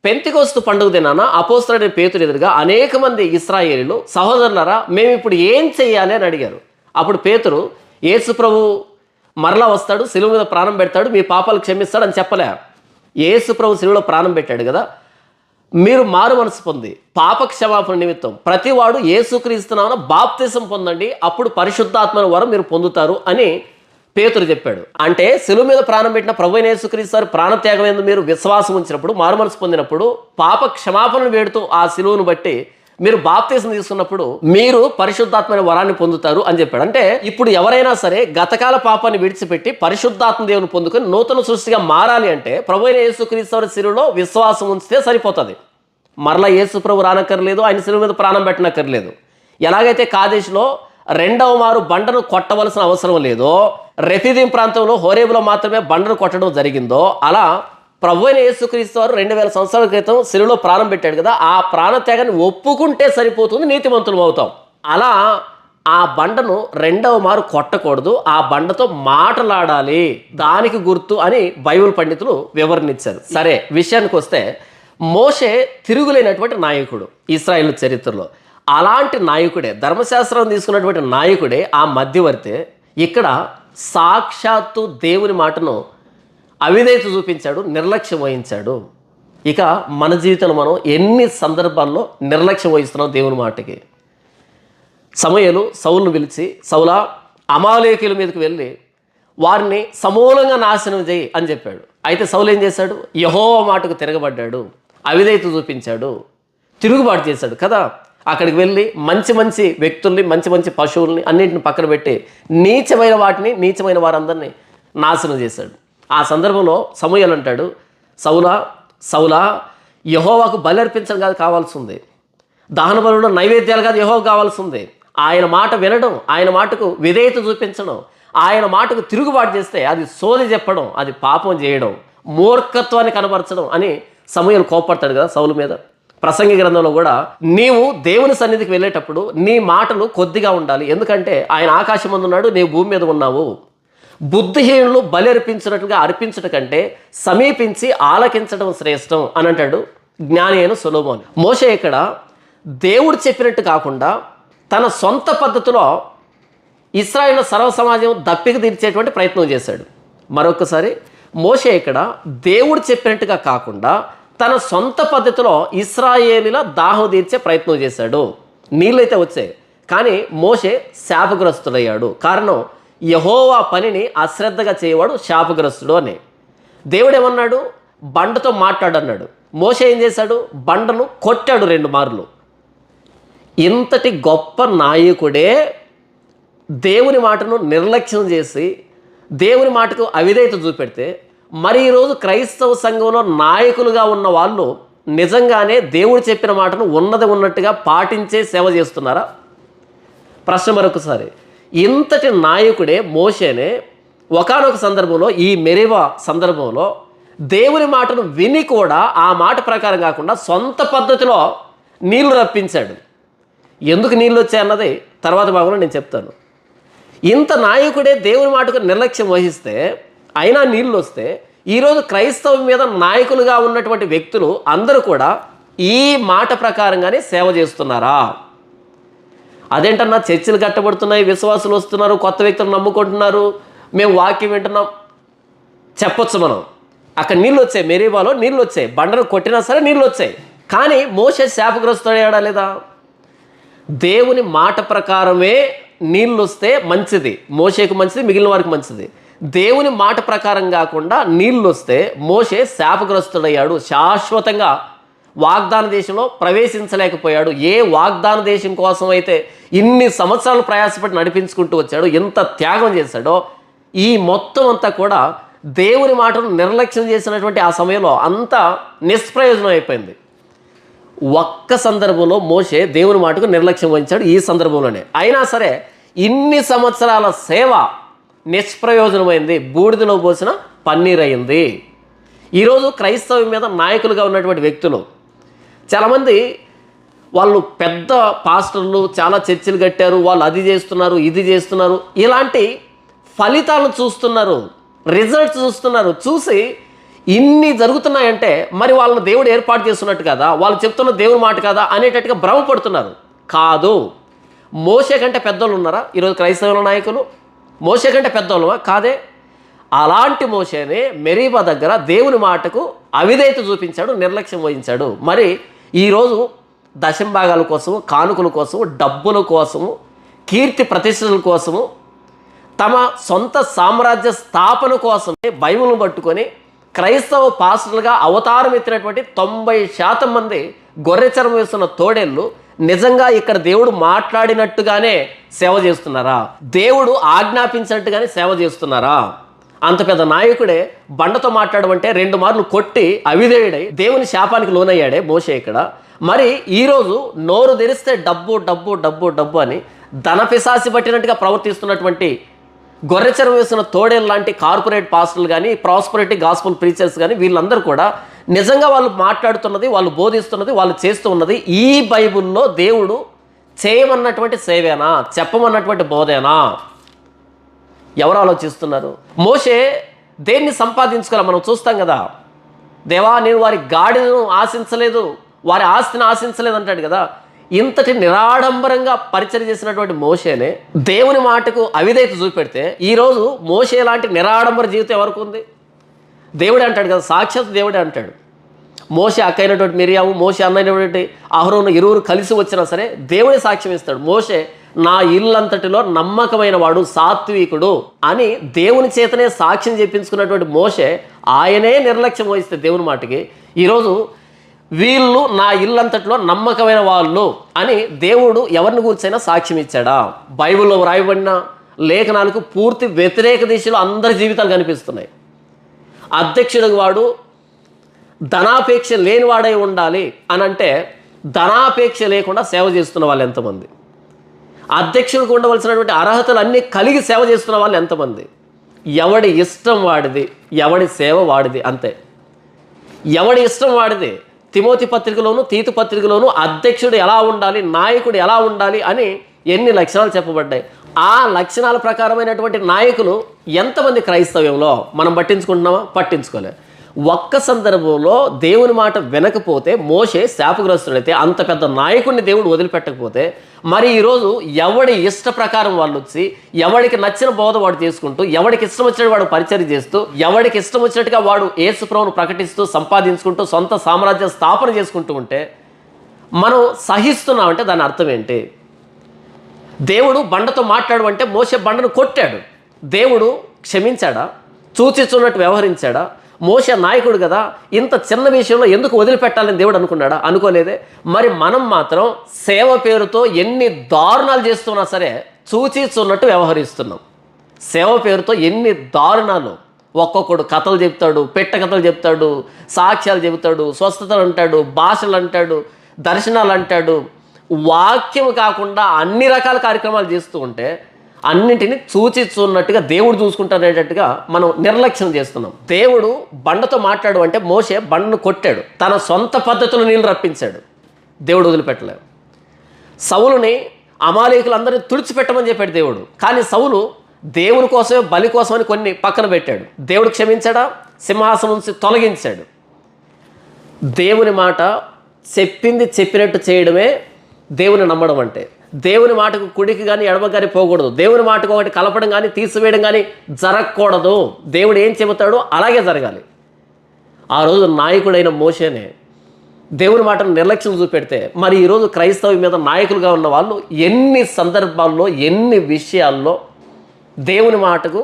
పెంతెకొస్తు పండుగ దినాన అపోస్తలుడైన పేతురు ఎదురుగా అనేక మంది ఇశ్రాయేలీయులు, సహోదరులారా మేము ఇప్పుడు ఏం చెయ్యాలి అని అడిగారు. అప్పుడు పేతురు, యేసు ప్రభు మరలా వస్తాడు, శిలువ మీద ప్రాణం పెడతాడు, మీ పాపాలు క్షమిస్తాడు అని చెప్పలే. యేసు ప్రభు శిలువలో ప్రాణం పెట్టాడు కదా, మీరు మారు మనసు పొంది పాప క్షమాపణ నిమిత్తం ప్రతివాడు యేసుక్రీస్తు నామమున బాప్తిసం పొందండి, అప్పుడు పరిశుద్ధాత్మను వరం మీరు పొందుతారు అని పేతురు చెప్పాడు. అంటే శిలువ మీద ప్రాణం పెట్టిన ప్రభువైన యేసుక్రీస్తు వారి ప్రాణత్యాగం ఎందు మీరు విశ్వాసం ఉంచినప్పుడు, మారు మనసు పొందినప్పుడు, పాప క్షమాపణను వేడుతూ ఆ శిలువను బట్టి మీరు బాప్తిసం తీసుకున్నప్పుడు మీరు పరిశుద్ధాత్మ వరాన్ని పొందుతారు అని చెప్పాడు. అంటే ఇప్పుడు ఎవరైనా సరే గతకాల పాపాన్ని విడిచిపెట్టి పరిశుద్ధాత్మ దేవుని పొందుకొని నూతన సృష్టిగా మారాలి అంటే ప్రభువైన యేసుక్రీస్తు వారి శిలువలో విశ్వాసం ఉంచితే సరిపోతుంది. మరలా యేసు ప్రభు రానక్కర్లేదు, ఆయన శిలువ మీద ప్రాణం పెట్టనక్కర్లేదు. ఎలాగైతే కాదేశులో రెండవ మారు బండను కొట్టవలసిన అవసరం లేదో, రెఫీదీం ప్రాంతంలో హోరేబులో మాత్రమే బండను కొట్టడం జరిగిందో, అలా ప్రభు అయిన యేసుక్రీస్తు వారు 2000 సంవత్సరాల క్రితం శిలువలో ప్రాణం పెట్టాడు కదా, ఆ ప్రాణత్యాగాన్ని ఒప్పుకుంటే సరిపోతుంది, నీతిమంతులం అవుతాం. అలా ఆ బండను రెండవ మారు కొట్టకూడదు, ఆ బండతో మాటలాడాలి, దానికి గుర్తు అని బైబిల్ పండితులు వివరణ ఇచ్చారు. సరే, విషయానికి వస్తే మోషే తిరుగులేనటువంటి నాయకుడు ఇశ్రాయేలు చరిత్రలో. అలాంటి నాయకుడే, ధర్మశాస్త్రం తీసుకున్నటువంటి నాయకుడే ఆ మధ్యవర్తి ఇక్కడ సాక్షాత్తు దేవుని మాటను అవిధేయత చూపించాడు, నిర్లక్ష్యం వహించాడు. ఇక మన జీవితంలో మనం ఎన్ని సందర్భాల్లో నిర్లక్ష్యం వహిస్తున్నాం దేవుని మాటకి. సమూయేలు సౌలును పిలిచి, సౌలా, అమాలేకీయుల మీదకి వెళ్ళి వారిని సమూలంగా నాశనం చేయి అని చెప్పాడు. అయితే సౌలు ఏం చేశాడు? యెహోవా మాటకు తిరగబడ్డాడు, అవిధేయత చూపించాడు, తిరుగుబాటు చేశాడు కదా. అక్కడికి వెళ్ళి మంచి మంచి వ్యక్తుల్ని, మంచి మంచి పశువుల్ని అన్నింటిని పక్కన పెట్టి నీచమైన వాటిని, నీచమైన వారందరినీ నాశనం చేశాడు. ఆ సందర్భంలో సమూయేలు అంటాడు, సౌలా, సౌలా, యెహోవాకు బలి అర్పించడం కాదు కావాల్సి ఉంది, దహన బలులు నైవేద్యాలు కాదు యెహోవాకు కావాల్సి ఉంది. ఆయన మాట వినడం, ఆయన మాటకు విధేయత చూపించడం, ఆయన మాటకు తిరుగుబాటు చేస్తే అది సోది చెప్పడం, అది పాపం చేయడం, మూర్ఖత్వాన్ని కనబరచడం అని సమూయేలు కోపడతాడు కదా సౌలు మీద. ప్రసంగి గ్రంథంలో కూడా నీవు దేవుని సన్నిధికి వెళ్ళేటప్పుడు నీ మాటలు కొద్దిగా ఉండాలి, ఎందుకంటే ఆయన ఆకాశం మీద ఉన్నాడు, నీవు భూమి మీద ఉన్నావు. బుద్ధిహీనులు బలి అర్పించినట్టుగా అర్పించట కంటే సమీపించి ఆలకించడం శ్రేష్టం అని అంటాడు జ్ఞాని అయిన సొలొమోను. మోషే ఇక్కడ దేవుడు చెప్పినట్టు కాకుండా తన సొంత పద్ధతిలో ఇశ్రాయేలు సర్వ సమాజం దప్పిక తీర్చేటువంటి ప్రయత్నం చేశాడు. మరొకసారి, మోషే ఇక్కడ దేవుడు చెప్పినట్టుగా కాకుండా తన సొంత పద్ధతిలో ఇశ్రాయేలీల దాహం తీర్చే ప్రయత్నం చేశాడు. నీళ్ళైతే వచ్చాయి, కానీ మోషే శాపగ్రస్తుడయ్యాడు. కారణం, యెహోవా పనిని అశ్రద్ధగా చేయవాడు శాపగ్రస్తుడు అని. దేవుడు ఏమన్నాడు? బండతో మాట్లాడన్నాడు. మోషే ఏం చేశాడు? బండను కొట్టాడు 2 మార్లు. ఇంతటి గొప్ప నాయకుడే దేవుని మాటను నిర్లక్ష్యం చేసి దేవుని మాటకు అవిధేయత చూపెడితే, మరి ఈరోజు క్రైస్తవ సంఘంలో నాయకులుగా ఉన్న వాళ్ళు నిజంగానే దేవుడు చెప్పిన మాటను ఉన్నది ఉన్నట్టుగా పాటించే సేవ చేస్తున్నారా? ప్రశ్న మరొకసారి. ఇంతటి నాయకుడే మోషేనే ఒకానొక సందర్భంలో, ఈ మెరీబా సందర్భంలో దేవుని మాటను విని కూడా ఆ మాట ప్రకారం కాకుండా సొంత పద్ధతిలో నీళ్లు రప్పించాడు. ఎందుకు నీళ్ళు వచ్చాయన్నది తర్వాత భాగంలో నేను చెప్తాను. ఇంత నాయకుడే దేవుని మాటకు నిర్లక్ష్యం వహిస్తే, అయినా నీళ్ళు వస్తే, ఈరోజు క్రైస్తవం మీద నాయకులుగా ఉన్నటువంటి వ్యక్తులు అందరూ కూడా ఈ మాట ప్రకారంగానే సేవ చేస్తున్నారా? అదేంటన్నా చర్చిలు కట్టబడుతున్నాయి, విశ్వాసులు వస్తున్నారు, కొత్త వ్యక్తులు నమ్ముకుంటున్నారు, మేము వాక్యం వింటున్నాం చెప్పొచ్చు మనం. అక్కడ నీళ్ళు వచ్చాయి, మెరీబాలో నీళ్ళు వచ్చాయి, బండను కొట్టినా సరే నీళ్ళు వచ్చాయి. కానీ మోషే శాపగ్రస్తుడయ్యాడా లేదా? దేవుని మాట ప్రకారమే నీళ్ళు వస్తే మంచిది, మోషేకు మంచిది, మిగిలిన వారికి మంచిది. దేవుని మాట ప్రకారం కాకుండా నీళ్ళు వస్తే మోషే శాపగ్రస్తుడయ్యాడు. శాశ్వతంగా వాగ్దాన దేశంలో ప్రవేశించలేకపోయాడు. ఏ వాగ్దాన దేశం కోసం అయితే ఇన్ని సంవత్సరాలు ప్రయాసపడి నడిపించుకుంటూ వచ్చాడో, ఎంత త్యాగం చేశాడో, ఈ మొత్తం అంతా కూడా దేవుని మాటను నిర్లక్ష్యం చేసినటువంటి ఆ సమయంలో అంతా నిష్ప్రయోజనం అయిపోయింది. ఒక్క సందర్భంలో మోషే దేవుని మాటకు నిర్లక్ష్యం వహించాడు, ఈ సందర్భంలోనే. అయినా సరే ఇన్ని సంవత్సరాల సేవ నిష్ప్రయోజనమైంది, బూడిదలో పోసిన పన్నీర్ అయింది. ఈరోజు క్రైస్తవం మీద నాయకులుగా ఉన్నటువంటి వ్యక్తులు చాలామంది, వాళ్ళు పెద్ద పాస్టర్లు, చాలా చర్చిలు కట్టారు, వాళ్ళు అది చేస్తున్నారు, ఇది చేస్తున్నారు, ఇలాంటి ఫలితాలను చూస్తున్నారు, రిజల్ట్స్ చూస్తున్నారు. చూసి ఇన్ని జరుగుతున్నాయంటే మరి వాళ్ళని దేవుడు ఏర్పాటు చేస్తున్నట్టు కదా, వాళ్ళు చెప్తున్న దేవుని మాట కదా అనేటట్టుగా భ్రమపడుతున్నారు. కాదు. మోషే కంటే పెద్దోళ్ళు ఉన్నారా ఈరోజు క్రైస్తవుల నాయకులు? మోషే కంటే పెద్దోళ్ళమా? కాదే. అలాంటి మోషేనే మెరీబా దగ్గర దేవుని మాటకు అవిధేయత చూపించాడు, నిర్లక్ష్యం వహించాడు. మరి ఈరోజు దశంభాగాల కోసము, కానుకల కోసము, డబ్బుల కోసము, కీర్తి ప్రతిష్టల కోసము, తమ సొంత సామ్రాజ్య స్థాపన కోసమే బైబిల్ను పట్టుకొని క్రైస్తవ పాస్టర్లుగా అవతారం ఎత్తినటువంటి 90% మంది గొర్రెచరం వేస్తున్న తోడేళ్ళు నిజంగా ఇక్కడ దేవుడు మాట్లాడినట్టుగానే సేవ చేస్తున్నారా? దేవుడు ఆజ్ఞాపించినట్టుగానే సేవ చేస్తున్నారా? అంత పెద్ద నాయకుడే బండతో మాట్లాడమంటే 2 మార్లు కొట్టి అవిధేయుడై దేవుని శాపానికి లోనయ్యాడే మోషే ఇక్కడ. మరి ఈరోజు నోరు తెరిస్తే డబ్బు డబ్బు డబ్బు డబ్బు అని ధనపిశాసి పట్టినట్టుగా ప్రవర్తిస్తున్నటువంటి గొర్రెచెరువు వేసిన తోడేలు లాంటి కార్పొరేట్ పాస్టర్లు కానీ, ప్రాస్పరిటీ గాస్పుల్ ప్రీచర్స్ కానీ, వీళ్ళందరూ కూడా నిజంగా వాళ్ళు మాట్లాడుతున్నది, వాళ్ళు బోధిస్తున్నది, వాళ్ళు చేస్తూ ఉన్నది ఈ బైబిల్లో దేవుడు చేయమన్నటువంటి సేవేనా, చెప్పమన్నటువంటి బోధేనా? ఎవరు ఆలోచిస్తున్నారు? మోషే దేన్ని సంపాదించుకోవాలి మనం చూస్తాం కదా. దేవా, నేను వారి గాడిను ఆశించలేదు, వారి ఆస్తిని ఆశించలేదు అంటాడు కదా. ఇంతటి నిరాడంబరంగా పరిచయం చేసినటువంటి మోషేనే దేవుని మాటకు అవిధేయత చూపెడితే ఈరోజు మోషే లాంటి నిరాడంబర జీవితం ఎవరికి ఉంది? దేవుడే అంటాడు కదా, సాక్షాత్ దేవుడే అంటాడు. మోషే అక్క అయినటువంటి మిరియాము, మోషే అన్నైనటువంటి అహరోను ఇరువురు కలిసి వచ్చినా సరే దేవుడే సాక్ష్యం ఇస్తాడు. మోషే నా ఇల్లంతటిలో నమ్మకమైన వాడు, సాత్వికుడు అని దేవుని చేతనే సాక్ష్యం చెప్పించుకున్నటువంటి మోషే ఆయనే నిర్లక్ష్యం వహిస్తే దేవుని మాటకి ఈరోజు వీళ్ళు నా ఇల్లంతటిలో నమ్మకమైన వాళ్ళు అని దేవుడు ఎవరిని గురించైనా సాక్ష్యం ఇచ్చాడా? బైబిల్లో వ్రాయబడిన లేఖనాలకు పూర్తి వ్యతిరేక దిశలో అందరి జీవితాలు కనిపిస్తున్నాయి. అధ్యక్షుడు వాడు ధనాపేక్ష లేనివాడై ఉండాలి అని అంటే ధనాపేక్ష లేకుండా సేవ చేస్తున్న వాళ్ళు ఎంతమంది? అధ్యక్షుడికి ఉండవలసినటువంటి అర్హతలు అన్నీ కలిగి సేవ చేస్తున్న వాళ్ళు ఎంతమంది? ఎవడి ఇష్టం వాడిది, ఎవడి సేవ వాడిది, అంతే. ఎవడి ఇష్టం వాడిది. తిమోతి పత్రికలోను, తీతు పత్రికలోను అధ్యక్షుడు ఎలా ఉండాలి, నాయకుడు ఎలా ఉండాలి అని ఎన్ని లక్షణాలు చెప్పబడ్డాయి. ఆ లక్షణాల ప్రకారమైనటువంటి నాయకులు ఎంతమంది క్రైస్తవ్యంలో మనం పట్టించుకుంటున్నామా? పట్టించుకోలే. ఒక్క సందర్భంలో దేవుని మాట వినకపోతే మోషే శాపగ్రస్తుడైతే, అంత పెద్ద నాయకుడిని దేవుడు వదిలిపెట్టకపోతే, మరి ఈరోజు ఎవడి ఇష్ట ప్రకారం వాళ్ళు వచ్చి ఎవడికి నచ్చిన బోధ వాడు చేసుకుంటూ, ఎవడికి ఇష్టం వచ్చినట్టు వాడు పరిచయం చేస్తూ, ఎవడికి ఇష్టం వచ్చినట్టుగా వాడు యేసుప్రభువును ప్రకటిస్తూ సంపాదించుకుంటూ సొంత సామ్రాజ్య స్థాపన చేసుకుంటూ ఉంటే మనం సహిస్తున్నామంటే దాని అర్థం ఏంటి? దేవుడు బండతో మాట్లాడమంటే మోషే బండను కొట్టాడు. దేవుడు క్షమించాడా? చూచిచున్నట్టు వ్యవహరించాడా? మోషే నాయకుడు కదా, ఇంత చిన్న విషయంలో ఎందుకు వదిలిపెట్టాలని దేవుడు అనుకున్నాడా? అనుకోలేదే. మరి మనం మాత్రం సేవ పేరుతో ఎన్ని దారుణాలు చేస్తున్నా సరే చూచిచున్నట్టు వ్యవహరిస్తున్నాం. సేవ పేరుతో ఎన్ని దారుణాలు! ఒక్కొక్కడు కథలు చెప్తాడు, పెట్ట కథలు చెప్తాడు, సాక్ష్యాలు చెబుతాడు, స్వస్థతలు అంటాడు, భాషలు అంటాడు, దర్శనాలు అంటాడు. వాక్యం కాకుండా అన్ని రకాల కార్యక్రమాలు చేస్తూ ఉంటే అన్నింటినీ చూచిచున్నట్టుగా దేవుడు చూసుకుంటానేటట్టుగా మనం నిర్లక్ష్యం చేస్తున్నాం. దేవుడు బండతో మాట్లాడు అంటే మోషే బండను కొట్టాడు, తన సొంత పద్ధతులు నీళ్ళు రప్పించాడు. దేవుడు వదిలిపెట్టలేదు. సౌలుని అమాలేకులందరినీ తుడిచిపెట్టమని చెప్పాడు దేవుడు. కానీ సౌలు దేవుని కోసమే, బలి కోసమని కొన్ని పక్కన పెట్టాడు. దేవుడు క్షమించాడా? సింహాసనం నుంచి తొలగించాడు. దేవుని మాట చెప్పింది చెప్పినట్టు చేయడమే దేవుని నమ్మడం అంటే. దేవుని మాటకు కుడికి కానీ ఎడమ కానీ పోకూడదు. దేవుని మాటకు ఒకటి కలపడం కానీ తీసివేయడం కానీ జరగకూడదు. దేవుడు ఏం చెబుతాడో అలాగే జరగాలి. ఆ రోజు నాయకుడైన మోషేనే దేవుని మాటను నిర్లక్ష్యం చూపెడితే మరి ఈరోజు క్రైస్తవం మీద నాయకులుగా ఉన్న వాళ్ళు ఎన్ని సందర్భాల్లో, ఎన్ని విషయాల్లో దేవుని మాటకు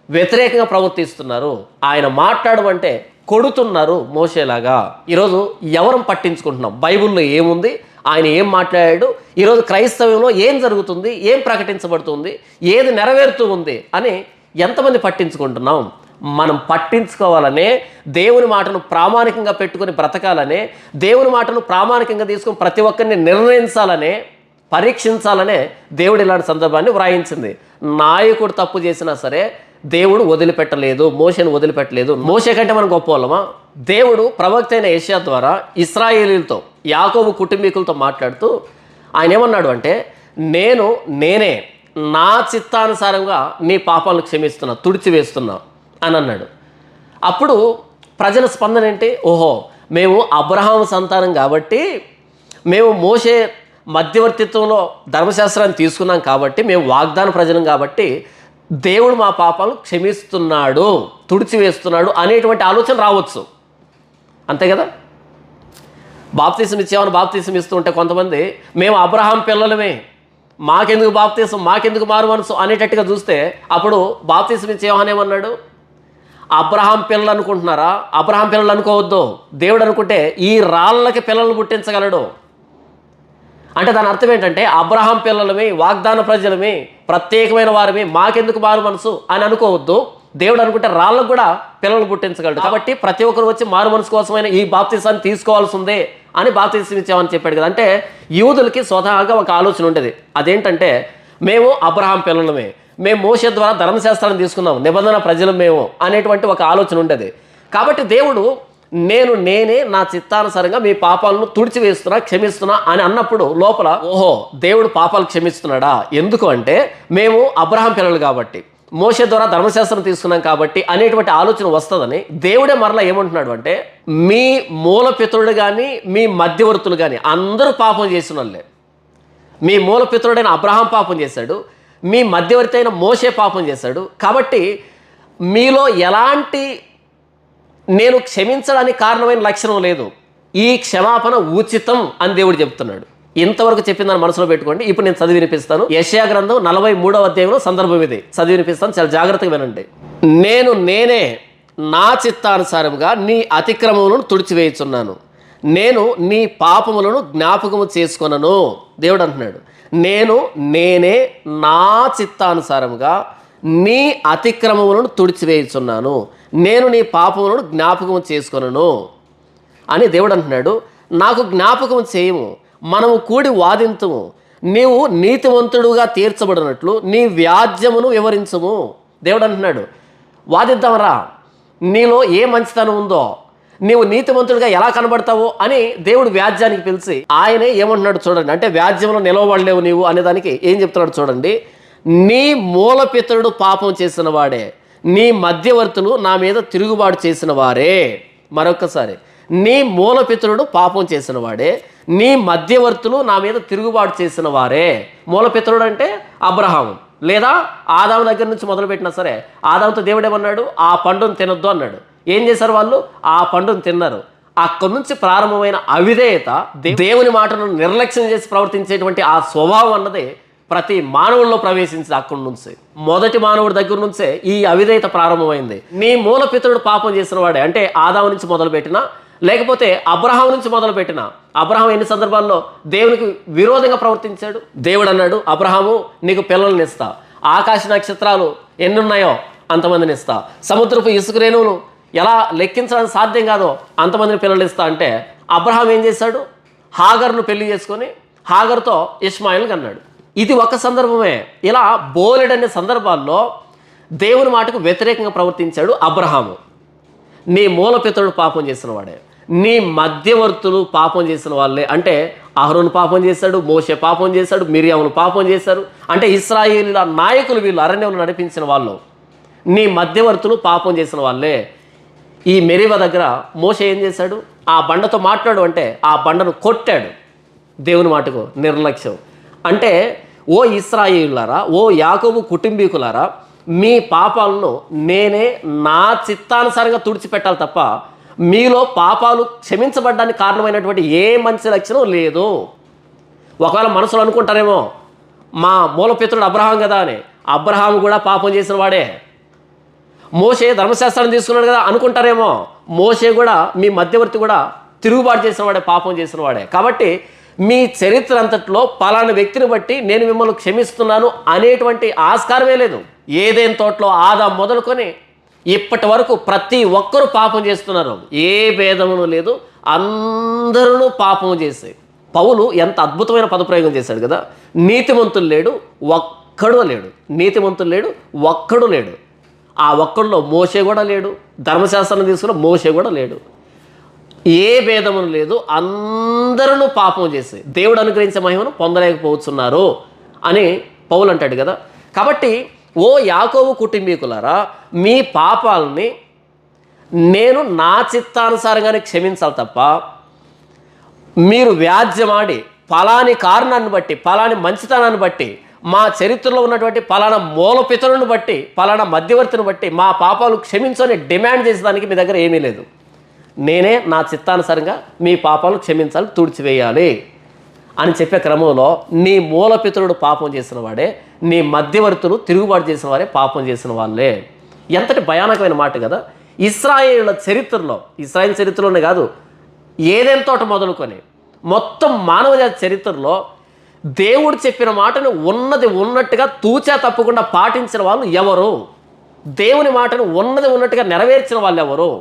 వ్యతిరేకంగా ప్రవర్తిస్తున్నారు. ఆయన మాట్లాడమంటే కొడుతున్నారు మోషేలాగా. ఈరోజు ఎవరం పట్టించుకుంటున్నాం? బైబిల్లో ఏముంది, ఆయన ఏం మాట్లాడాడు, ఈరోజు క్రైస్తవంలో ఏం జరుగుతుంది, ఏం ప్రకటించబడుతుంది, ఏది నెరవేరుతూ ఉంది అని ఎంతమంది పట్టించుకుంటున్నాం? మనం పట్టించుకోవాలనే, దేవుని మాటను ప్రామాణికంగా పెట్టుకొని బ్రతకాలనే, దేవుని మాటను ప్రామాణికంగా తీసుకొని ప్రతి ఒక్కరిని నిర్ణయించాలనే, పరీక్షించాలనే దేవుడు ఇలాంటి సందర్భాన్ని వ్రాయించింది. నాయకుడు తప్పు చేసినా సరే దేవుడు వదిలిపెట్టలేదు, మోషేను వదిలిపెట్టలేదు. మోషే కంటే మనం గొప్ప వాళ్ళమా? దేవుడు ప్రవక్త అయిన యెషయా ద్వారా ఇశ్రాయేలీలతో, యాకోబు కుటుంబీకులతో మాట్లాడుతూ ఆయన ఏమన్నాడు అంటే, నేనే నా చిత్తానుసారంగా నీ పాపాలను క్షమిస్తున్నా, తుడిచివేస్తున్నా అని అన్నాడు. అప్పుడు ప్రజల స్పందన ఏంటి? ఓహో, మేము అబ్రహాము సంతానం కాబట్టి, మేము మోషే మధ్యవర్తిత్వంలో ధర్మశాస్త్రాన్ని తీసుకున్నాం కాబట్టి, మేము వాగ్దాన ప్రజలం కాబట్టి దేవుడు మా పాపాలను క్షమిస్తున్నాడు, తుడిచివేస్తున్నాడు అనేటువంటి ఆలోచన రావచ్చు. అంతే కదా? బాప్తీసం ఇచ్చేమని బాప్తీసం ఇస్తూ ఉంటే కొంతమంది మేము అబ్రహాం పిల్లలమే, మాకెందుకు బాప్తీసం, మాకెందుకు మారు మనసు అనేటట్టుగా చూస్తే అప్పుడు బాప్తీసం ఇచ్చేమని ఏమన్నాడు? అబ్రహాం పిల్లలు అనుకుంటున్నారా? అబ్రహాం పిల్లలు అనుకోవద్దు. దేవుడు అనుకుంటే ఈ రాళ్ళకి పిల్లలను పుట్టించగలడు. అంటే దాని అర్థం ఏంటంటే అబ్రహాం పిల్లలమే, వాగ్దాన ప్రజలమే, ప్రత్యేకమైన వారమే, మాకెందుకు మారు మనసు అని అనుకోవద్దు. దేవుడు అనుకుంటే రాళ్ళకు కూడా పిల్లలు పుట్టించగలడు. కాబట్టి ప్రతి ఒక్కరు వచ్చి మారు మనసు కోసమైన ఈ బాప్తీసాన్ని తీసుకోవాల్సి ఉంది అని బాప్తీసం ఇచ్చామని చెప్పాడు కదా. అంటే యూదులకి స్వతహాగా ఒక ఆలోచన ఉండేది. అదేంటంటే మేము అబ్రహాం పిల్లలమే, మేము మోషే ద్వారా ధర్మశాస్త్రాన్ని తీసుకున్నాం, నిబంధన ప్రజలు మేము అనేటువంటి ఒక ఆలోచన ఉండేది. కాబట్టి దేవుడు నేనే నా చిత్తానుసారంగా మీ పాపాలను తుడిచివేస్తున్నా, క్షమిస్తున్నా అని అన్నప్పుడు లోపల ఓహో దేవుడు పాపాలు క్షమిస్తున్నాడా, ఎందుకు అంటే మేము అబ్రహాం పిల్లలు కాబట్టి, మోషే ద్వారా ధర్మశాస్త్రం తీసుకున్నాం కాబట్టి అనేటువంటి ఆలోచన వస్తుందని దేవుడే మరలా ఏమంటున్నాడు అంటే, మీ మూలపితరుడు కానీ మీ మధ్యవర్తులు కానీ అందరూ పాపం చేసిన వాళ్ళే. మీ మూలపితరుడైన అబ్రహాం పాపం చేశాడు, మీ మధ్యవర్తి అయిన మోషే పాపం చేశాడు. కాబట్టి మీలో ఎలాంటి నేను క్షమించడానికి కారణమైన లక్షణం లేదు, ఈ క్షమాపణ ఉచితం అని దేవుడు చెప్తున్నాడు. ఇంతవరకు చెప్పిందని మనసులో పెట్టుకోండి. ఇప్పుడు నేను చదివి వినిపిస్తాను. యెషయా గ్రంథం 43వ అధ్యాయంలో సందర్భం ఇది. చదివి వినిపిస్తాను, చాలా జాగ్రత్తగా వినండి. నేనే నా చిత్తానుసారముగా నీ అతిక్రమములను తుడిచివేయుచున్నాను, నేను నీ పాపములను జ్ఞాపకము చేసుకొనను. దేవుడు అంటున్నాడు, నేనే నా చిత్తానుసారముగా నీ అతిక్రమములను తుడిచివేయుచున్నాను, నేను నీ పాపములను జ్ఞాపకము చేసుకొనను అని దేవుడు అంటున్నాడు. నాకు జ్ఞాపకం చేయము, మనము కూడి వాదింతుము, నీవు నీతివంతుడుగా తీర్చబడినట్లు నీ వ్యాజ్యమును వివరించము. దేవుడు అంటున్నాడు, వాదిద్దామరా, నీలో ఏ మంచితనం ఉందో, నీవు నీతివంతుడిగా ఎలా కనబడతావో అని దేవుడు వ్యాజ్యానికి పిలిచి ఆయనే ఏమంటున్నాడు చూడండి. అంటే వ్యాజ్యంలో నిలవబడలేవు నీవు అనేదానికి ఏం చెప్తున్నాడు చూడండి. నీ మూలపితరుడు పాపం చేసిన వాడే, నీ మధ్యవర్తులు నా మీద తిరుగుబాటు చేసిన వారే. మరొకసారి, నీ మూలపితరుడు పాపం చేసిన వాడే, నీ మధ్యవర్తులు నా మీద తిరుగుబాటు చేసిన వారే. మూలపితరుడు అంటే అబ్రహాము లేదా ఆదాము దగ్గర నుంచి మొదలుపెట్టినా సరే, ఆదాముతో దేవుడు ఏమన్నాడు, ఆ పండును తినొద్దు అన్నాడు. ఏం చేశారు వాళ్ళు, ఆ పండును తిన్నారు. అక్కడి నుంచి ప్రారంభమైన అవిధేయత, దేవుని మాటను నిర్లక్ష్యం చేసి ప్రవర్తించేటువంటి ఆ స్వభావం అన్నది ప్రతి మానవుల్లో ప్రవేశించి అక్కడి నుంచి మొదటి మానవుడి దగ్గర నుంచే ఈ అవిధేయత ప్రారంభమైంది. నీ మూలపితరుడు పాపం చేసిన వాడే, అంటే ఆదాము నుంచి మొదలుపెట్టినా లేకపోతే అబ్రహాం నుంచి మొదలుపెట్టిన, అబ్రహాం ఎన్ని సందర్భాల్లో దేవునికి విరోధంగా ప్రవర్తించాడు. దేవుడు అన్నాడు, అబ్రహాము నీకు పిల్లల్ని ఇస్తా, ఆకాశ నక్షత్రాలు ఎన్నున్నాయో అంతమందిని ఇస్తా, సముద్రపు ఇసుక రేణువులు ఎలా లెక్కించడానికి సాధ్యం కాదో అంతమందిని పిల్లలు ఇస్తా అంటే, అబ్రహాం ఏం చేశాడు, హాగర్ను పెళ్లి చేసుకొని హాగర్తో ఇష్మాయిల్ని అన్నాడు. ఇది ఒక సందర్భమే. ఇలా బోలెడనే సందర్భాల్లో దేవుని మాటకు వ్యతిరేకంగా ప్రవర్తించాడు అబ్రహాము. నీ మూలపితరుడు పాపం చేసిన వాడే, నీ మధ్యవర్తులు పాపం చేసిన వాళ్ళే. అంటే అహరోను పాపం చేశాడు, మోషే పాపం చేశాడు, మిరియాములు పాపం చేశారు. అంటే ఇశ్రాయేలీయుల నాయకులు, వీళ్ళు అరణ్యంలో నడిపించిన వాళ్ళు, నీ మధ్యవర్తులు పాపం చేసిన వాళ్ళే. ఈ మెరీబా దగ్గర మోషే ఏం చేశాడు, ఆ బండతో మాట్లాడు అంటే ఆ బండను కొట్టాడు. దేవుని మాటకు నిర్లక్ష్యం. అంటే ఓ ఇశ్రాయేలీయులారా, ఓ యాకోబు కుటుంబీకులారా, మీ పాపాలను నేనే నా చిత్తానుసారంగా తుడిచిపెట్టాలి తప్ప మీలో పాపాలు క్షమించబడ్డానికి కారణమైనటువంటి ఏ మంచి లక్షణం లేదు. ఒకవేళ మనసులో అనుకుంటారేమో, మా మూలపితరుడు అబ్రహాం కదా అని, అబ్రహాం కూడా పాపం చేసిన వాడే. మోషే ధర్మశాస్త్రాన్ని తీసుకున్నాడు కదా అనుకుంటారేమో, మోషే కూడా మీ మధ్యవర్తి కూడా తిరుగుబాటు చేసిన వాడే, పాపం చేసిన వాడే. కాబట్టి మీ చరిత్ర అంతట్లో పలానా వ్యక్తిని బట్టి నేను మిమ్మల్ని క్షమిస్తున్నాను అనేటువంటి ఆస్కారమే లేదు. ఏదేని తోటలో ఆదాం మొదలుకొని ఇప్పటి వరకు ప్రతి ఒక్కరూ పాపం చేస్తున్నారు, ఏ భేదమును లేదు, అందరూ పాపం చేసి. పౌలు ఎంత అద్భుతమైన పదప్రయోగం చేశాడు కదా, నీతిమంతులు లేడు ఒక్కడు లేడు, నీతిమంతులు లేడు ఒక్కడు లేడు. ఆ ఒక్కడిలో మోషే కూడా లేడు, ధర్మశాస్త్రం తీసుకున్న మోషే కూడా లేడు. ఏ భేదమును లేదు, అందరూ పాపం చేసి దేవుడు అనుగ్రహించే మహిమను పొందలేకపోతున్నారు అని పౌలు అంటాడు కదా. కాబట్టి ఓ యాకోబు కుటుంబీకులారా, మీ పాపాలని నేను నా చిత్తానుసారంగానే క్షమించాలి తప్ప మీరు వ్యాజ్యమాడి ఫలాని కారణాన్ని బట్టి, ఫలాని మంచితనాన్ని బట్టి, మా చరిత్రలో ఉన్నటువంటి ఫలానా మూలపితరులను బట్టి, ఫలానా మధ్యవర్తిని బట్టి మా పాపాలు క్షమించని డిమాండ్ చేసేదానికి మీ దగ్గర ఏమీ లేదు. నేనే నా చిత్తానుసారంగా మీ పాపాలు క్షమించాలి, తుడిచివేయాలి అని చెప్పే క్రమంలో నీ మూలపితరుడు పాపం చేసిన వాడే, నీ మధ్యవర్తులు తిరుగుబాటు చేసిన వారే పాపం చేసిన వాళ్ళే. ఎంతటి భయానకమైన మాట కదా. ఇశ్రాయేలుల చరిత్రలో, ఇశ్రాయేల్ చరిత్రలోనే కాదు, ఏదైనా తోట మొదలుకొని మొత్తం మానవజాతి చరిత్రలో దేవుడు చెప్పిన మాటను ఉన్నది ఉన్నట్టుగా తూచా తప్పకుండా పాటించిన వాళ్ళు ఎవరు, దేవుని మాటను ఉన్నది ఉన్నట్టుగా నెరవేర్చిన వాళ్ళు ఎవరు?